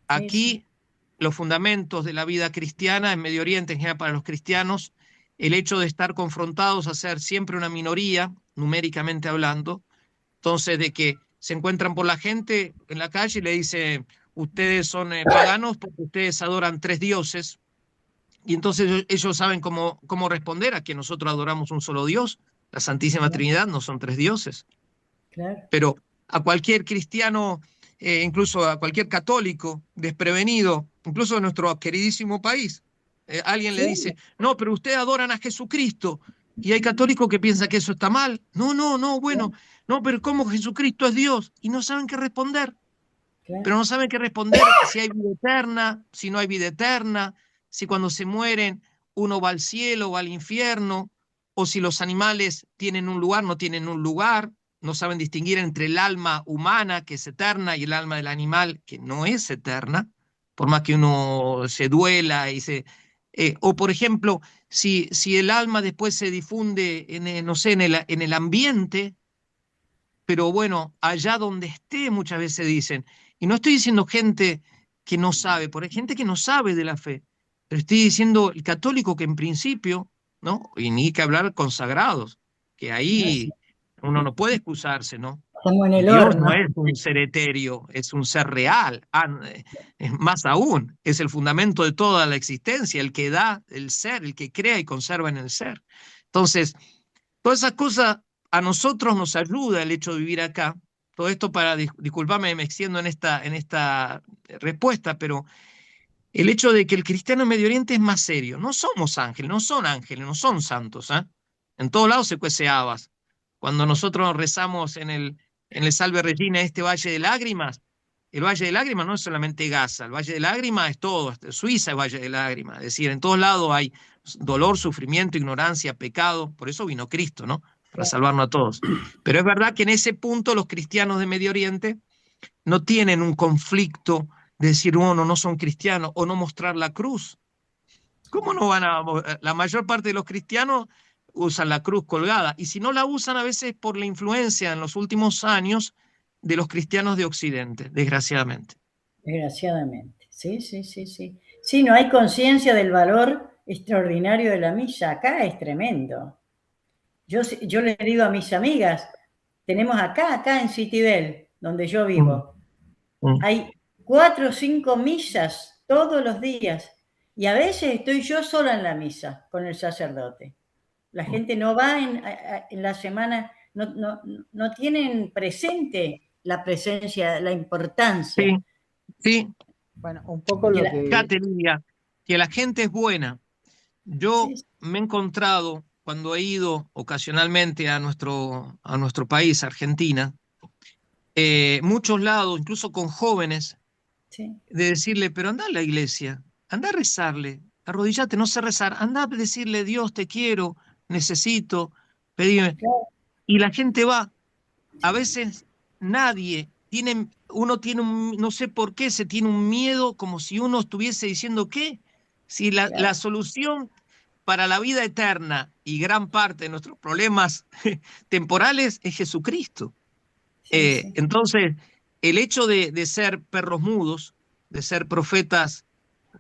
Aquí los fundamentos de la vida cristiana, en Medio Oriente en general para los cristianos, el hecho de estar confrontados a ser siempre una minoría, numéricamente hablando, entonces de que se encuentran por la gente en la calle y le dicen, ustedes son paganos porque ustedes adoran 3 dioses, y entonces ellos saben cómo responder a que nosotros adoramos un solo Dios, la Santísima Trinidad, no son 3 dioses. Claro. Pero a cualquier cristiano, incluso a cualquier católico desprevenido, incluso en nuestro queridísimo país, alguien le dice, no, pero ustedes adoran a Jesucristo, y hay católicos que piensan que eso está mal. No, bueno, no, pero ¿cómo Jesucristo es Dios? Y no saben qué responder. Claro. Pero no saben qué responder si hay vida eterna, si no hay vida eterna, si cuando se mueren uno va al cielo, va al infierno, o si los animales tienen un lugar, no tienen un lugar. No saben distinguir entre el alma humana, que es eterna, y el alma del animal, que no es eterna, por más que uno se duela y o por ejemplo, si el alma después se difunde no sé, en el ambiente, pero bueno, allá donde esté, muchas veces dicen, y no estoy diciendo gente que no sabe, por gente que no sabe de la fe, pero estoy diciendo el católico que en principio, ¿no? Y ni que hablar consagrados, que ahí uno no puede excusarse, ¿no? Como en el Dios horno. no es un ser etéreo, es un ser real, más aún, es el fundamento de toda la existencia, el que da el ser, el que crea y conserva en el ser. Entonces, todas esas cosas a nosotros nos ayuda el hecho de vivir acá. Todo esto para, disculpame, me extiendo en esta respuesta, pero el hecho de que el cristiano en Medio Oriente es más serio. No somos ángeles, no son santos, ¿eh? En todos lados se cuece habas. Cuando nosotros rezamos en el Salve Regina, este Valle de Lágrimas, el Valle de Lágrimas no es solamente Gaza, el Valle de Lágrimas es todo, Suiza es Valle de Lágrimas, es decir, en todos lados hay dolor, sufrimiento, ignorancia, pecado, por eso vino Cristo, ¿no? Para salvarnos a todos. Pero es verdad que en ese punto los cristianos de Medio Oriente no tienen un conflicto de decir, bueno, no son cristianos, o no mostrar la cruz. ¿Cómo no van a...? La mayor parte de los cristianos usan la cruz colgada, y si no la usan a veces por la influencia en los últimos años de los cristianos de Occidente, desgraciadamente. Desgraciadamente, sí. Sí, no hay conciencia del valor extraordinario de la misa. Acá es tremendo. Yo le digo a mis amigas, tenemos acá en Citibel, donde yo vivo, hay 4 o 5 misas todos los días, y a veces estoy yo sola en la misa con el sacerdote. La gente no va en la semana, no tienen presente la presencia, la importancia. Sí. Bueno, un poco lo que... Fíjate, Lidia, que la gente es buena. Yo me he encontrado, cuando he ido ocasionalmente a nuestro país, Argentina, muchos lados, incluso con jóvenes, de decirle, pero anda a la iglesia, anda a rezarle, arrodillate, no sé rezar, anda a decirle, Dios, te quiero, necesito, pedime. Y la gente va. A veces uno tiene no sé por qué, se tiene un miedo como si uno estuviese diciendo, ¿qué? Si la solución para la vida eterna y gran parte de nuestros problemas temporales es Jesucristo. Entonces, el hecho de ser perros mudos, de ser profetas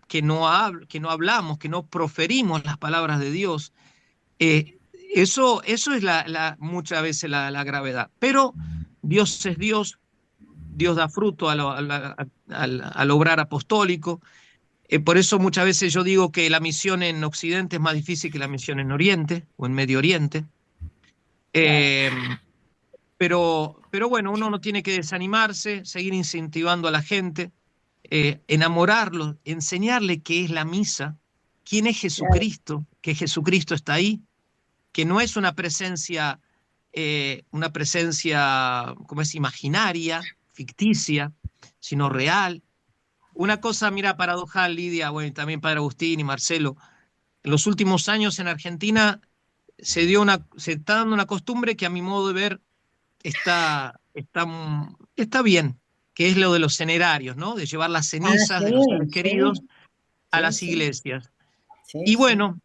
que no hablamos, que no proferimos las palabras de Dios, Eso es muchas veces la gravedad. Pero Dios es Dios, Dios da fruto al obrar apostólico. Por eso muchas veces yo digo que la misión en Occidente es más difícil que la misión en Oriente o en Medio Oriente. Eh, pero bueno, uno no tiene que desanimarse, seguir incentivando a la gente, enamorarlos, enseñarle qué es la misa, quién es Jesucristo, que Jesucristo está ahí, que no es una presencia, como es, imaginaria, ficticia, sino real. Una cosa, mira, paradojal, Lidia, bueno, y también Padre Agustín y Marcelo, en los últimos años en Argentina se está dando una costumbre que a mi modo de ver está bien, que es lo de los cenerarios, ¿no? De llevar las cenizas de los seres queridos a sí, las sí, iglesias. sí, Y sí, bueno,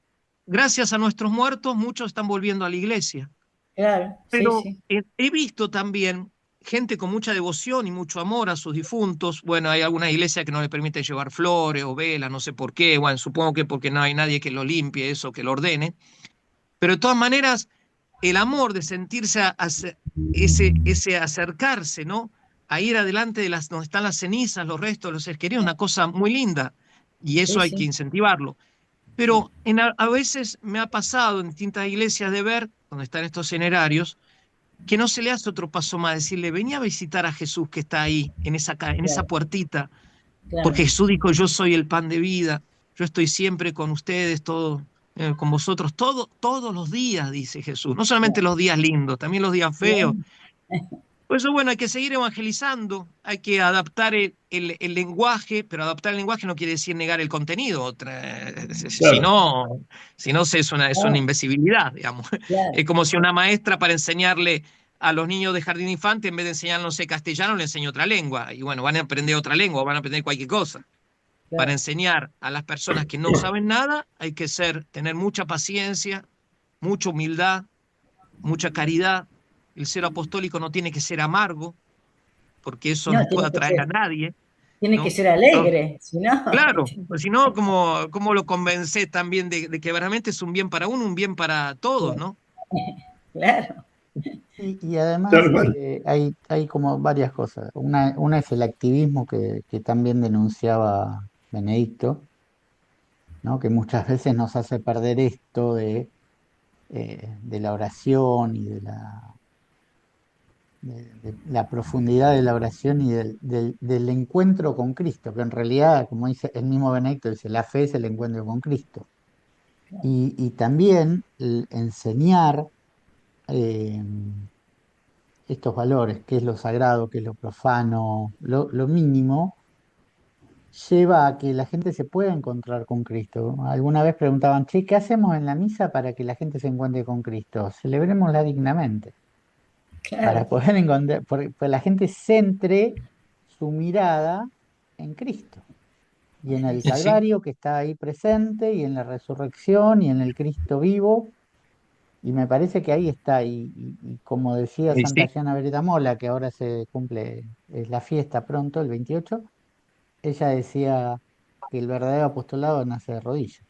gracias a nuestros muertos, muchos están volviendo a la iglesia. claro, sí, Pero sí, he visto también gente con mucha devoción y mucho amor a sus difuntos. Bueno, hay algunas iglesias que no les permiten llevar flores o velas, no sé por qué. Bueno, supongo que porque no hay nadie que lo limpie eso, que lo ordene. Pero de todas maneras, el amor de sentirse ese acercarse, ¿no? A ir adelante de donde están las cenizas, los restos de los seres queridos, una cosa muy linda. Y sí, eso hay que sí, incentivarlo. sí, Pero a veces me ha pasado en distintas iglesias de ver, donde están estos cenerarios, que no se le hace otro paso más, decirle, vení a visitar a Jesús que está ahí, en esa claro, puertita, porque claro, Jesús dijo, yo soy el pan de vida, yo estoy siempre con ustedes, con vosotros, todos los días, dice Jesús, no solamente claro. los días lindos, también los días feos. Bien, Por eso, bueno, hay que seguir evangelizando, hay que adaptar el lenguaje, pero adaptar el lenguaje no quiere decir negar el contenido, Claro. si no es una no, invisibilidad, digamos. claro, Es como si una maestra para enseñarle a los niños de jardín infante, en vez de enseñarles, no sé, castellano, le enseña otra lengua, y bueno, van a aprender otra lengua, van a aprender cualquier cosa. Para claro. enseñar a las personas que no saben nada, hay que tener mucha paciencia, mucha humildad, mucha caridad. El ser apostólico no tiene que ser amargo, porque eso No, no puede atraer a nadie, tiene que ¿no? ser No, alegre, si no, claro, pues si no, ¿cómo lo convencés también de que verdaderamente es un bien para uno, un bien para todos, ¿no? claro, Y además Tal cual. hay como varias cosas. Una es el activismo que también denunciaba Benedicto, ¿no? Que muchas veces nos hace perder esto de la oración y de la profundidad de la oración y del encuentro con Cristo, que en realidad, como dice el mismo Benedicto, dice, la fe es el encuentro con Cristo. Y también el enseñar eh, estos valores, qué es lo sagrado, qué es lo profano, lo mínimo, lleva a que la gente se pueda encontrar con Cristo. Alguna vez preguntaban, che, ¿qué hacemos en la misa para que la gente se encuentre con Cristo? Celebrémosla dignamente, para claro, poder encontrar, porque la gente centre su mirada en Cristo y en el Sí, Calvario que está ahí presente y en la resurrección y en el Cristo vivo. Y me parece que ahí está, y como decía y Santa sí, Gianna Beretamola, que ahora se cumple, es la fiesta pronto, el 28, ella decía que el verdadero apostolado nace de rodillas.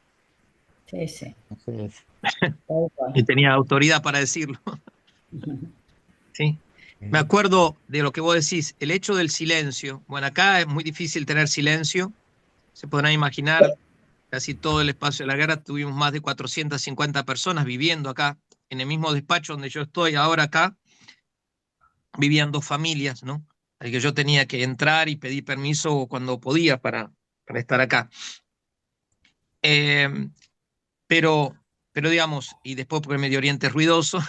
sí, sí, Entonces, tal cual. y tenía autoridad para decirlo, sí. Me acuerdo de lo que vos decís, el hecho del silencio. Bueno, acá es muy difícil tener silencio, se podrán imaginar, casi todo el espacio de la guerra tuvimos más de 450 personas viviendo acá, en el mismo despacho donde yo estoy ahora acá, vivían dos familias, ¿no? Así que yo tenía que entrar y pedir permiso cuando podía para estar acá. Eh, pero, pero digamos, y después porque el Medio Oriente es ruidoso,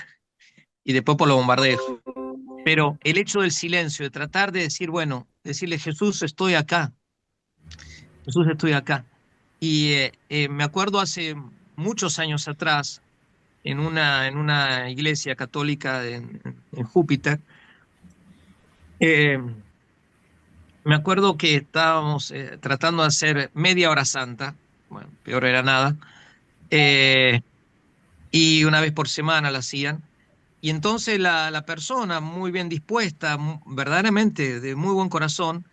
y después por los bombardeos. Pero el hecho del silencio, de tratar de decir, bueno, decirle, Jesús, estoy acá, Jesús, estoy acá. Y me acuerdo hace muchos años atrás, en una iglesia católica en Júpiter, eh, me acuerdo que estábamos tratando de hacer media hora santa, bueno, peor era nada, eh, y una vez por semana la hacían. Y entonces la persona, muy bien dispuesta, verdaderamente de muy buen corazón,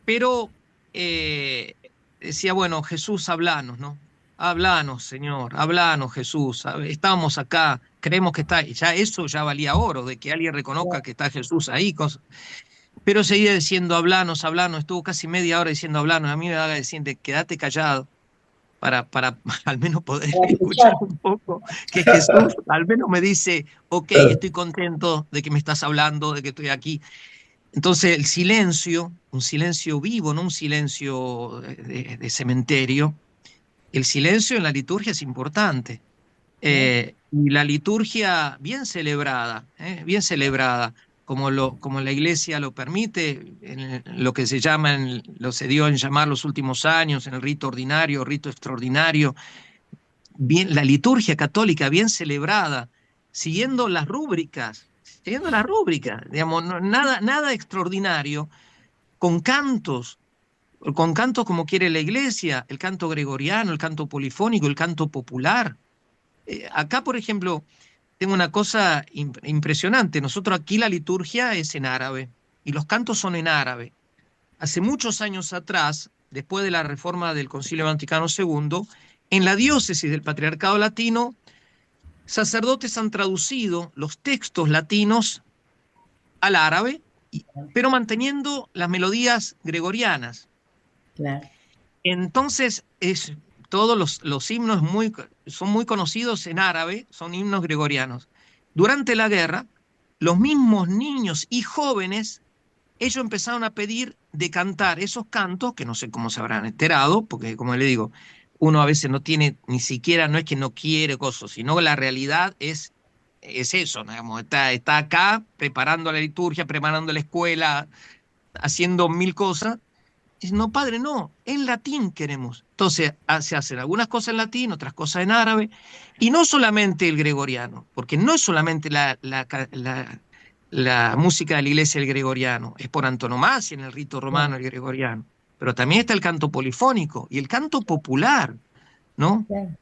pero eh, decía, bueno, Jesús, hablanos, ¿no? Háblanos, Señor, háblanos, Jesús. Estamos acá, creemos que está, ya eso ya valía oro, de que alguien reconozca que está Jesús ahí. Pero seguía diciendo, háblanos, háblanos. Estuvo casi media hora diciendo, háblanos. A mí me daba decirte, quédate callado para al menos poder Para escuchar escuchar. un poco que Jesús al menos me dice, ok, estoy contento de que me estás hablando, de que estoy aquí. Entonces el silencio, un silencio vivo, no un silencio de cementerio, el silencio en la liturgia es importante. Y la liturgia bien celebrada, como la iglesia lo permite, en lo que se dio en llamar los últimos años, en el rito ordinario, rito extraordinario, bien, la liturgia católica bien celebrada, siguiendo las rúbricas, digamos, nada extraordinario, con cantos, con cantos como quiere la iglesia, el canto gregoriano, el canto polifónico, el canto popular. Acá, por ejemplo, tengo una cosa impresionante. Nosotros aquí la liturgia es en árabe y los cantos son en árabe. Hace muchos años atrás, después de la reforma del Concilio Vaticano II, en la diócesis del Patriarcado Latino, sacerdotes han traducido los textos latinos al árabe, pero manteniendo las melodías gregorianas. Claro. Entonces, todos los himnos son muy conocidos en árabe, son himnos gregorianos. Durante la guerra, los mismos niños y jóvenes, ellos empezaron a pedir de cantar esos cantos, que no sé cómo se habrán enterado, porque como le digo, uno a veces no tiene ni siquiera, no es que no quiere cosas, sino que la realidad es eso, digamos, está acá preparando la liturgia, preparando la escuela, haciendo mil cosas. Dice, no, padre, no, en latín queremos. Entonces se hacen algunas cosas en latín, otras cosas en árabe, y no solamente el gregoriano, porque no es solamente la música de la iglesia el gregoriano, es por antonomasia en el rito romano el gregoriano, pero también está el canto polifónico y el canto popular, ¿no? Claro.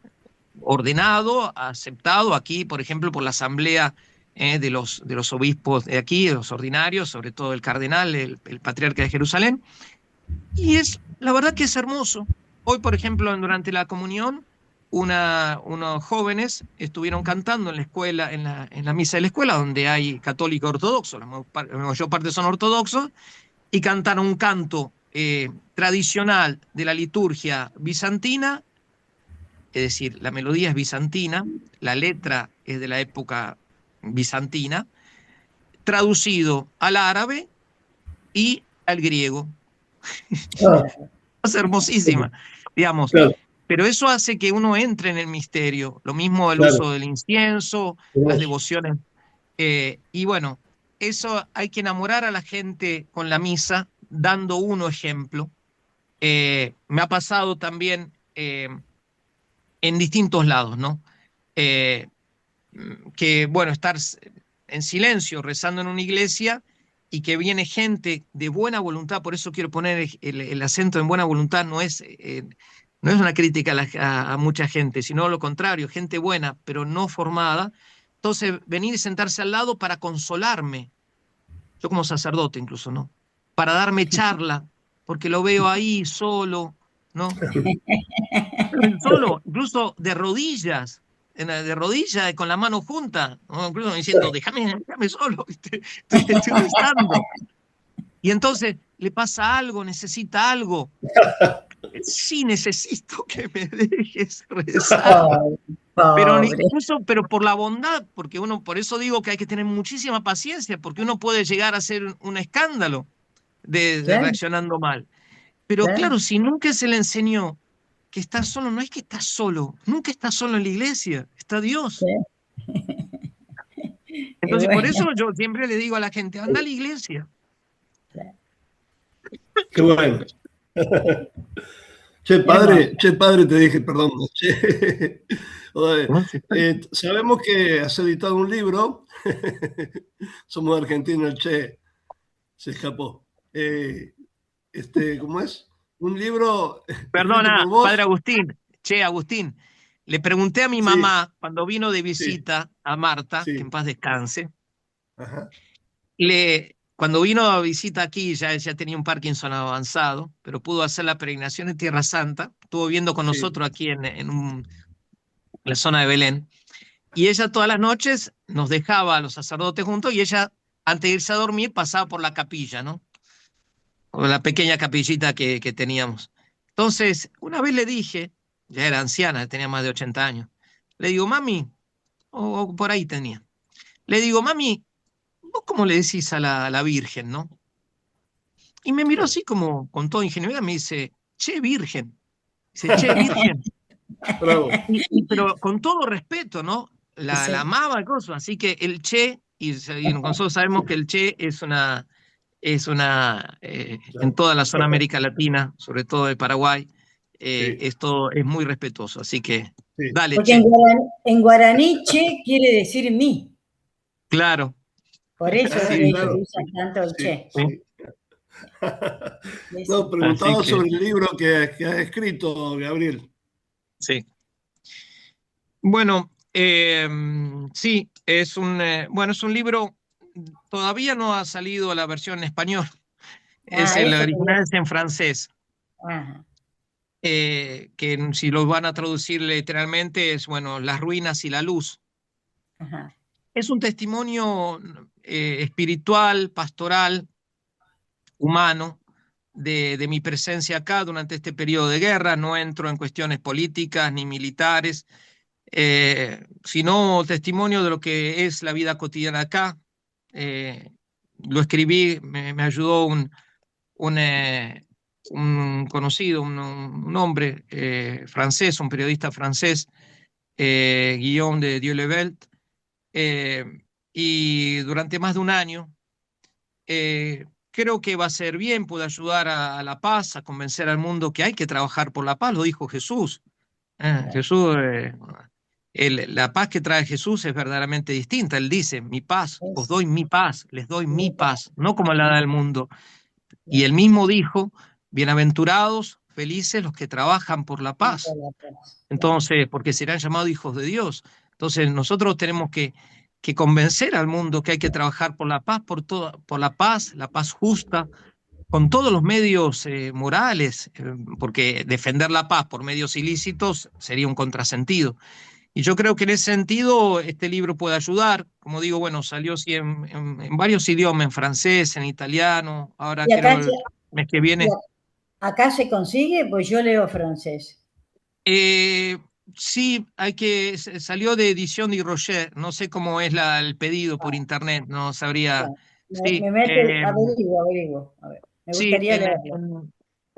Ordenado, aceptado aquí, por ejemplo, por la asamblea de los obispos de aquí, de los ordinarios, sobre todo el cardenal, el patriarca de Jerusalén. Y la verdad que es hermoso. Hoy, por ejemplo, durante la comunión, unos jóvenes estuvieron cantando en la escuela, en la misa de la escuela, donde hay católico ortodoxo, la mayor parte son ortodoxos, y cantaron un canto tradicional de la liturgia bizantina, es decir, la melodía es bizantina, la letra es de la época bizantina, traducido al árabe y al griego. Es hermosísima, digamos. Claro, Pero eso hace que uno entre en el misterio. Lo mismo el claro. uso del incienso, las devociones. Y bueno, eso hay que enamorar a la gente con la misa, dando uno ejemplo. Me ha pasado también en distintos lados, ¿no? Que, bueno, estar en silencio, rezando en una iglesia y que viene gente de buena voluntad, por eso quiero poner el acento en buena voluntad, no es una crítica a mucha gente, sino lo contrario, gente buena, pero no formada. Entonces, venir y sentarse al lado para consolarme, yo como sacerdote incluso, ¿no? Para darme charla, porque lo veo ahí solo, ¿no? Solo, incluso de rodillas, con la mano junta, ¿no? Incluso diciendo, déjame solo, estoy rezando. Y entonces le pasa algo, necesita algo. Sí, necesito que me dejes rezar. Pero Pobre. incluso, pero por la bondad, porque por eso digo que hay que tener muchísima paciencia, porque uno puede llegar a hacer un escándalo de Claro, reaccionando mal. Pero claro. claro, si nunca se le enseñó que estar solo, no es que estás solo, nunca estás solo en la iglesia, está Dios. Y Entonces, por eso bueno, yo siempre le digo a la gente, anda a la iglesia. Qué bueno. Che, padre, te dije, perdón. Che. Oye, sabemos que has editado un libro. Somos argentinos, che, se escapó. ¿Cómo es? Un libro escrito por Perdona, vos. padre Agustín, Agustín, le pregunté a mi Sí, mamá cuando vino de sí, visita a Marta, que en sí. paz descanse, Ajá. cuando vino a visita aquí, ya tenía un Parkinson avanzado, pero pudo hacer la peregrinación en Tierra Santa. Estuvo viviendo con Sí. nosotros aquí en la zona de Belén. Y ella todas las noches nos dejaba a los sacerdotes juntos y ella, antes de irse a dormir, pasaba por la capilla, ¿no? O la pequeña capillita que teníamos. Entonces, una vez le dije, ya era anciana, tenía más de 80 años, le digo, mami, o por ahí tenía, le digo, mami, ¿vos cómo le decís a la Virgen, no? Y me miró así como con toda ingenuidad, me dice, che, Virgen. Dice, che, Virgen. Bravo. Pero con todo respeto, ¿no? Sí. La amaba y cosas. Así que el che, y nosotros sabemos que el che es en toda la zona de América Latina, sobre todo de Paraguay, Sí. esto es muy respetuoso. Así que, Sí. dale, Porque che. en guaraní, che quiere decir mí. Claro. Por eso Ah, Sí, claro. usan tanto el Sí, che. sí. Sí, No, sí. preguntaba Así que, sobre el libro que has escrito, Gabriel. sí. Bueno, sí, bueno, es un libro, todavía no ha salido la versión en español, el Eso original es en francés, Ajá. que si lo van a traducir literalmente es, bueno, las ruinas y la luz. Ajá. Es un testimonio espiritual, pastoral, humano, de mi presencia acá durante este periodo de guerra. No entro en cuestiones políticas ni militares, sino testimonio de lo que es la vida cotidiana acá. Lo escribí, me ayudó un conocido, un hombre francés, un periodista francés, Guillaume de Dieulevelt, eh, y durante más de un año creo que va a ser bien, puede ayudar a la paz, a convencer al mundo que hay que trabajar por la paz, lo dijo Jesús. Jesús, la paz que trae Jesús es verdaderamente distinta. Él dice, mi paz, os doy mi paz, les doy mi paz, no como la da el mundo. Y él mismo dijo, bienaventurados, felices los que trabajan por la paz. Entonces, porque serán llamados hijos de Dios. Entonces, nosotros tenemos que convencer al mundo que hay que trabajar por la paz, por la paz justa, con todos los medios morales, porque defender la paz por medios ilícitos sería un contrasentido. Y yo creo que en ese sentido este libro puede ayudar. Como digo, bueno, salió sí, en varios idiomas, en francés, en italiano, ahora ¿Y acá, creo el mes que viene. acá se consigue? Pues yo leo francés. Eh, sí, salió de edición de Rocher, no sé cómo es el pedido por internet, no sabría. Bueno, Sí, me mete, averiguo. A ver, me sí, gustaría leerlo.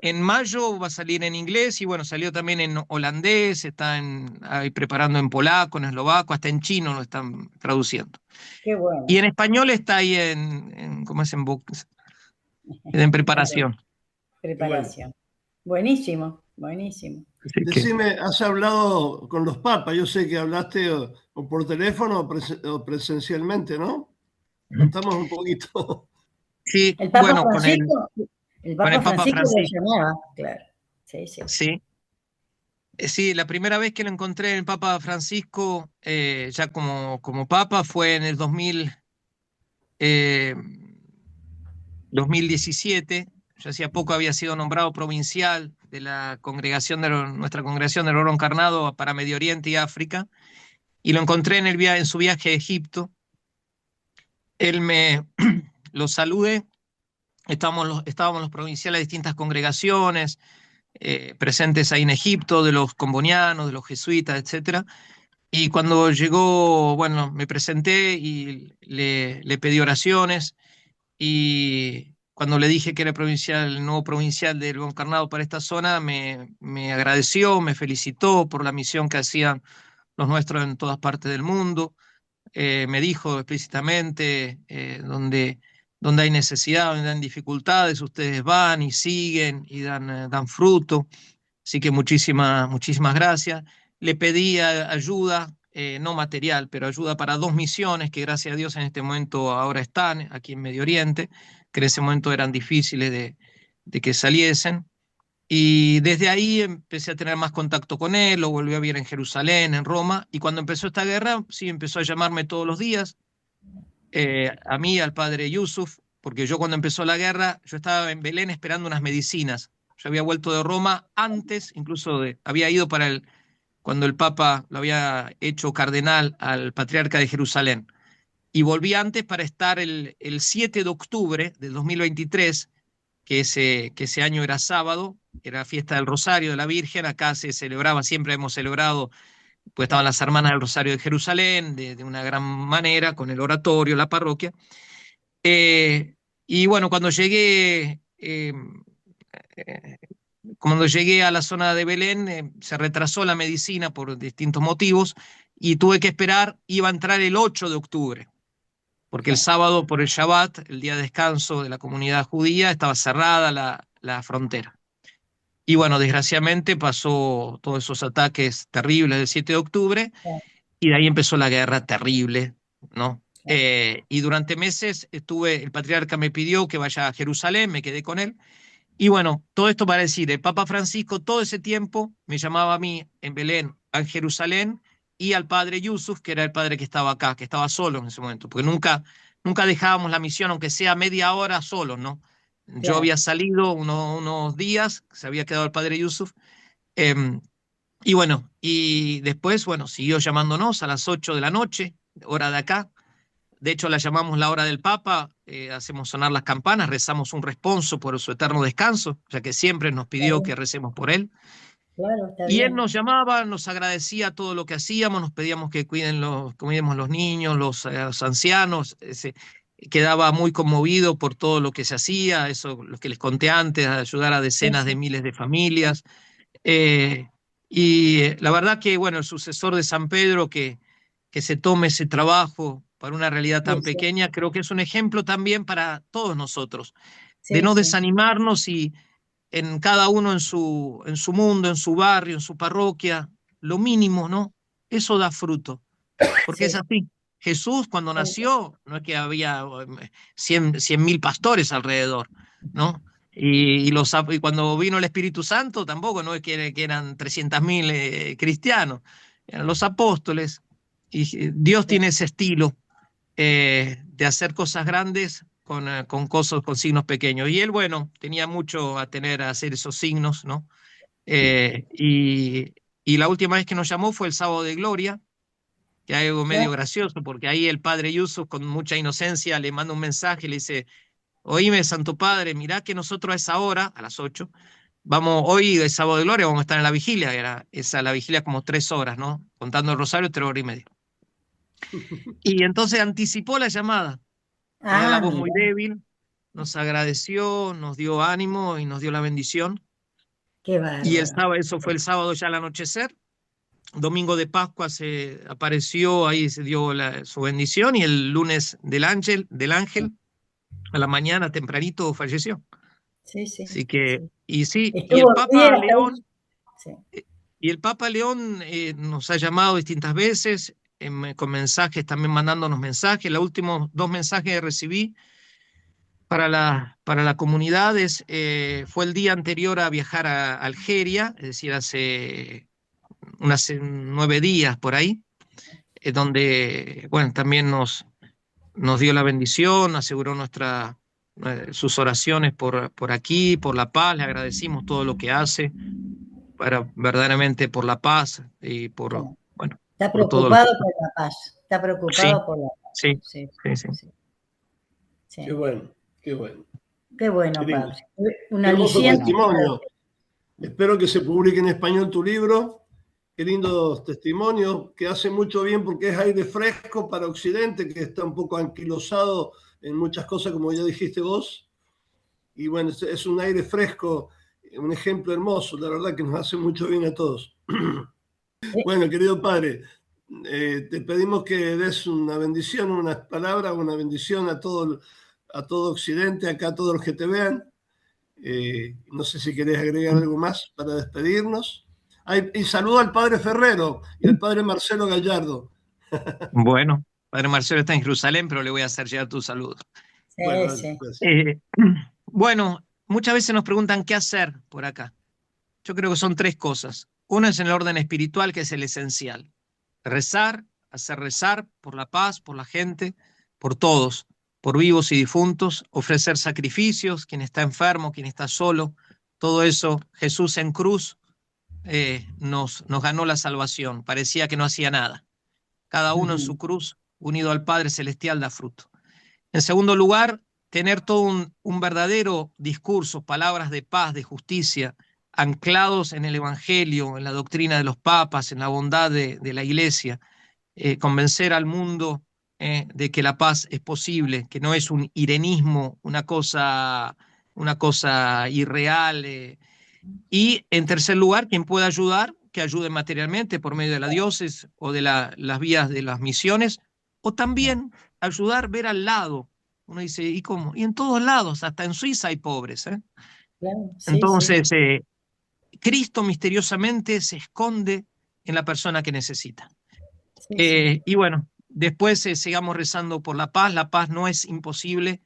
en mayo va a salir en inglés y bueno, salió también en holandés, está ahí preparando en polaco, en eslovaco, hasta en chino lo están traduciendo. Qué bueno. Y en español está ahí ¿cómo es? En preparación. Preparación. Buenísimo, buenísimo. Así que, Decime, ¿has hablado con los papas? Yo sé que hablaste o por teléfono o presencialmente, ¿no? Contamos un poquito. sí, El Papa bueno, Francisco, con el Papa lo Francisco, llamaba, claro. Sí, sí. sí. Sí, la primera vez que lo encontré en el Papa Francisco, ya como Papa, fue en el 2017. Yo hacía poco había sido nombrado provincial de la congregación nuestra congregación del Oro Encarnado para Medio Oriente y África, y lo encontré en su viaje a Egipto. Él lo saludé, estábamos los provinciales de distintas congregaciones, presentes ahí en Egipto, de los combonianos, de los jesuitas, etcétera. Y cuando llegó, bueno, me presenté y le pedí oraciones. Y cuando le dije que era el nuevo provincial del Oro Encarnado para esta zona, me agradeció, me felicitó por la misión que hacían los nuestros en todas partes del mundo. Me dijo explícitamente donde hay necesidad, donde hay dificultades, ustedes van y siguen y dan fruto. Así que muchísimas gracias. Le pedí ayuda, no material, pero ayuda para 2 misiones que gracias a Dios en este momento ahora están aquí en Medio Oriente, que en ese momento eran difíciles de que saliesen. Y desde ahí empecé a tener más contacto con él, lo volví a ver en Jerusalén, en Roma, y cuando empezó esta guerra, sí, empezó a llamarme todos los días, a mí, al padre Yusuf, porque yo cuando empezó la guerra, yo estaba en Belén esperando unas medicinas. Yo había vuelto de Roma antes, incluso había ido cuando el Papa lo había hecho cardenal al patriarca de Jerusalén. Y volví antes para estar el 7 de octubre del 2023, que ese año era sábado, era fiesta del Rosario de la Virgen. Acá se celebraba, siempre hemos celebrado, pues estaban las hermanas del Rosario de Jerusalén, de una gran manera, con el oratorio, la parroquia. Y bueno, cuando llegué a la zona de Belén, se retrasó la medicina por distintos motivos y tuve que esperar. Iba a entrar el 8 de octubre, porque el sábado, por el Shabbat, el día de descanso de la comunidad judía, estaba cerrada la frontera. Y bueno, desgraciadamente pasó todos esos ataques terribles del 7 de octubre y de ahí empezó la guerra terrible, ¿no? Y durante meses el patriarca me pidió que vaya a Jerusalén, me quedé con él. Y bueno, todo esto para decir, el Papa Francisco todo ese tiempo me llamaba a mí en Belén, a Jerusalén, y al padre Yusuf, que era el padre que estaba acá, que estaba solo en ese momento, porque nunca dejábamos la misión, aunque sea media hora solos, ¿no? Yo Claro. había salido unos días, se había quedado el padre Yusuf, y bueno, y después, bueno, siguió llamándonos a las 8 de la noche, hora de acá. De hecho, la llamamos la hora del Papa, hacemos sonar las campanas, rezamos un responso por su eterno descanso, ya que siempre nos pidió que recemos por él. Claro, está Y él bien. nos llamaba, nos agradecía todo lo que hacíamos, nos pedíamos que cuidemos los niños, los ancianos. Quedaba muy conmovido por todo lo que se hacía, eso lo que les conté antes, ayudar a decenas de miles de familias. La verdad que, bueno, el sucesor de San Pedro que se tome ese trabajo para una realidad tan Sí, sí, pequeña, creo que es un ejemplo también para todos nosotros, de sí, no sí. desanimarnos y en cada uno en su mundo, en su barrio, en su parroquia, lo mínimo, ¿no? Eso da fruto, porque es Sí, así. Jesús cuando sí, nació, no es que había 100.000 pastores alrededor, ¿no? Y cuando vino el Espíritu Santo tampoco, no es que eran 300.000 cristianos, eran los apóstoles. Y Dios sí. tiene ese estilo de hacer cosas grandes con signos pequeños. Y él, bueno, tenía mucho a hacer esos signos, ¿no? Y la última vez que nos llamó fue el sábado de Gloria, que hay algo medio Claro. gracioso, porque ahí el padre Yusuf, con mucha inocencia, le manda un mensaje, le dice: oíme, Santo Padre, mirá que nosotros a esa hora, a las 8, hoy es sábado de Gloria, vamos a estar en la vigilia. La vigilia como 3 horas, ¿no? Contando el rosario, 3 horas y media. Y entonces anticipó la llamada. Tenía la voz muy Mira, débil, nos agradeció, nos dio ánimo y nos dio la bendición. qué Y bárbaro. eso fue el sábado ya al anochecer. Domingo de Pascua se apareció, ahí se dio su bendición, y el lunes del ángel, a la mañana tempranito falleció. Sí, sí, Así que, sí. y sí, Estuvo bien hasta ahí. Sí, El Papa León nos ha llamado distintas veces, con mensajes, también mandándonos mensajes. Los últimos 2 mensajes que recibí para la comunidad fue el día anterior a viajar a Algeria, es decir, hace 9 días por ahí, donde, bueno, también nos dio la bendición, aseguró sus oraciones por aquí, por la paz. Le agradecimos todo lo que hace verdaderamente por la paz y claro. bueno, Está por todo lo preocupado que... por la paz. Está Sí, preocupado por la paz. sí, Sí, sí, sí. sí, Qué sí. bueno, qué bueno. Qué Qué bueno, lindo. padre. Un Qué hermoso aliciente. Bueno, testimonio. Espero que se publique en español tu libro. Qué lindo testimonio, que hace mucho bien porque es aire fresco para Occidente, que está un poco anquilosado en muchas cosas, como ya dijiste vos. Y bueno, es un aire fresco, un ejemplo hermoso, la verdad que nos hace mucho bien a todos. Bueno, querido padre, te pedimos que des una bendición, unas palabras, una bendición a todo Occidente, acá a todos los que te vean. No sé si querés agregar algo más para despedirnos. Y saludo al padre Ferrero y al padre Marcelo Gallardo. Bueno, Padre Marcelo está en Jerusalén, pero le voy a hacer llegar tu saludo. Sí, Bueno, sí. pues, Eh, bueno, muchas veces nos preguntan qué hacer por acá. Yo creo que son 3 cosas. Una es en el orden espiritual, que es el esencial. Rezar, hacer rezar por la paz, por la gente, por todos. por vivos y difuntos, ofrecer sacrificios, quien está enfermo, quien está solo, todo eso, Jesús en cruz nos ganó la salvación, parecía que no hacía nada. Cada uno en su cruz, unido al Padre Celestial, da fruto. En segundo lugar, tener todo un verdadero discurso, palabras de paz, de justicia, anclados en el Evangelio, en la doctrina de los papas, en la bondad de la Iglesia, convencer al mundo de que la paz es posible, que no es un irenismo, una cosa irreal. Y en tercer lugar, quien pueda ayudar, que ayude materialmente por medio de la diócesis o de las vías de las misiones, o también ayudar, ver al lado. Uno dice, ¿y cómo? Y en todos lados, hasta en Suiza hay pobres. Claro, sí, Entonces, sí. Cristo misteriosamente se esconde en la persona que necesita. Sí. Y bueno, después sigamos rezando por la paz. La paz no es imposible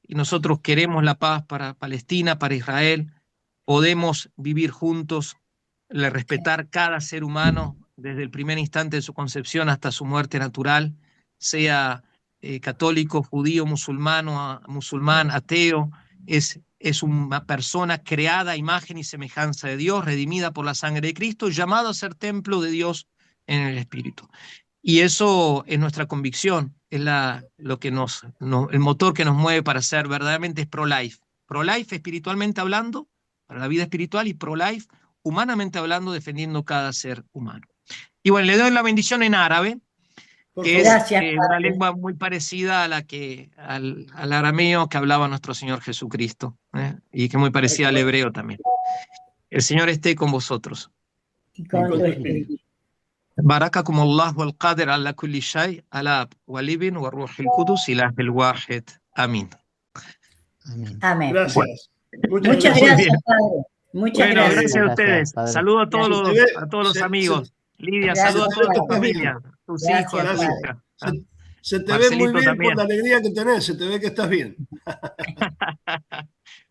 y nosotros queremos la paz para Palestina, para Israel. Podemos vivir juntos, respetar cada ser humano desde el primer instante de su concepción hasta su muerte natural, sea católico, judío, musulmán, ateo, es una persona creada a imagen y semejanza de Dios, redimida por la sangre de Cristo, llamado a ser templo de Dios en el Espíritu. Y eso es nuestra convicción, es el motor que nos mueve para ser verdaderamente pro-life. Pro-life espiritualmente hablando, para la vida espiritual, y pro-life humanamente hablando, defendiendo cada ser humano. Y bueno, le doy la bendición en árabe, que es una lengua muy parecida a al arameo que hablaba nuestro Señor Jesucristo, y que es muy parecida al hebreo también. El Señor esté con vosotros. Y con tu espíritu. برككم الله والقادر على كل شيء على والابن والروح القدس إله الواحد آمين. Amén. Gracias. Muchas gracias, Padre. Muchas gracias a ustedes. Padre. Saludos a todos los amigos. Lidia, saludos a toda tu familia, tus hijos, a tu hija. Se te Marcelito ve muy bien también. por la alegría que tenés, se te ve que estás bien.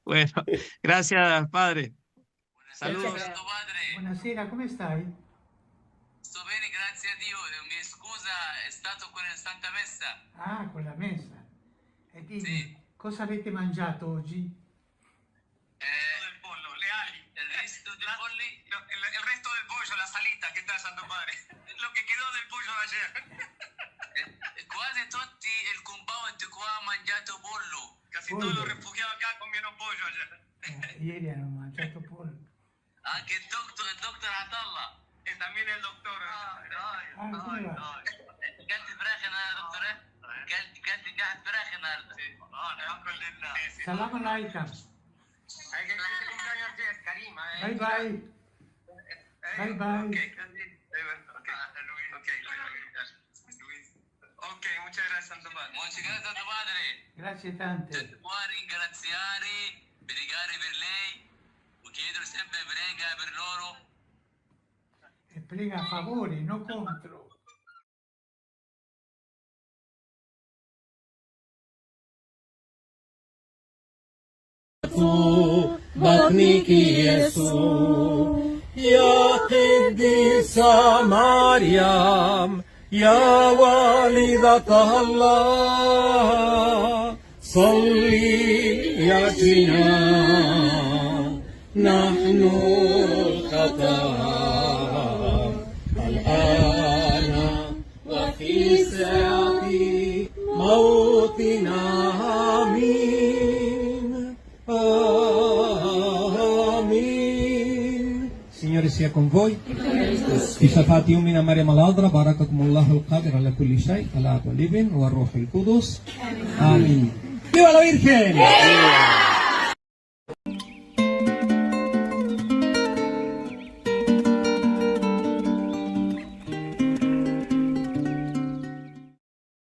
Bueno, gracias, Padre. Saludos. Buonasera, come stai? Sto bene, grazie a Dio. Mi scusa, è stato con il Santa Messa. Ah, con la messa. E dimmi, Sì. cosa avete mangiato oggi? Del pollo, le ali. Il resto del pollo? Il resto del pollo, la salita che sta Santo Padre. Lo che quedò del pollo da ayer. Quasi tutti il compound qua ha mangiato pollo. Casi todos los refugiados acá comieron pollo ayer. Ieri hanno mangiato pollo. Anche il doctor Atallah. E también el doctor. come va? كلت فراخ النهارده يا دكتور؟ كلت قاعد فراخ النهارده. الحمد لله. Salam alaikum. Bye bye. Bye bye. Ok, muchas gracias Santo Padre. Muchas gracias Santo Padre. Grazie tante. Può ringraziare, pregare per lei, chiedere sempre prega per loro. E prega a favore, non contro. بطنك يسوع يا قديسة مريم يا والدة الله صلي يا جنان نحن الخطايا الآن وفي ساعة موتنا آمين آمين. Signore sia con voi. Ishafati umina Maria maladra barakakumullah al-qadir ala kulli shay ala walibin wa ruhil qudus. Amin. ¡Viva la Virgen!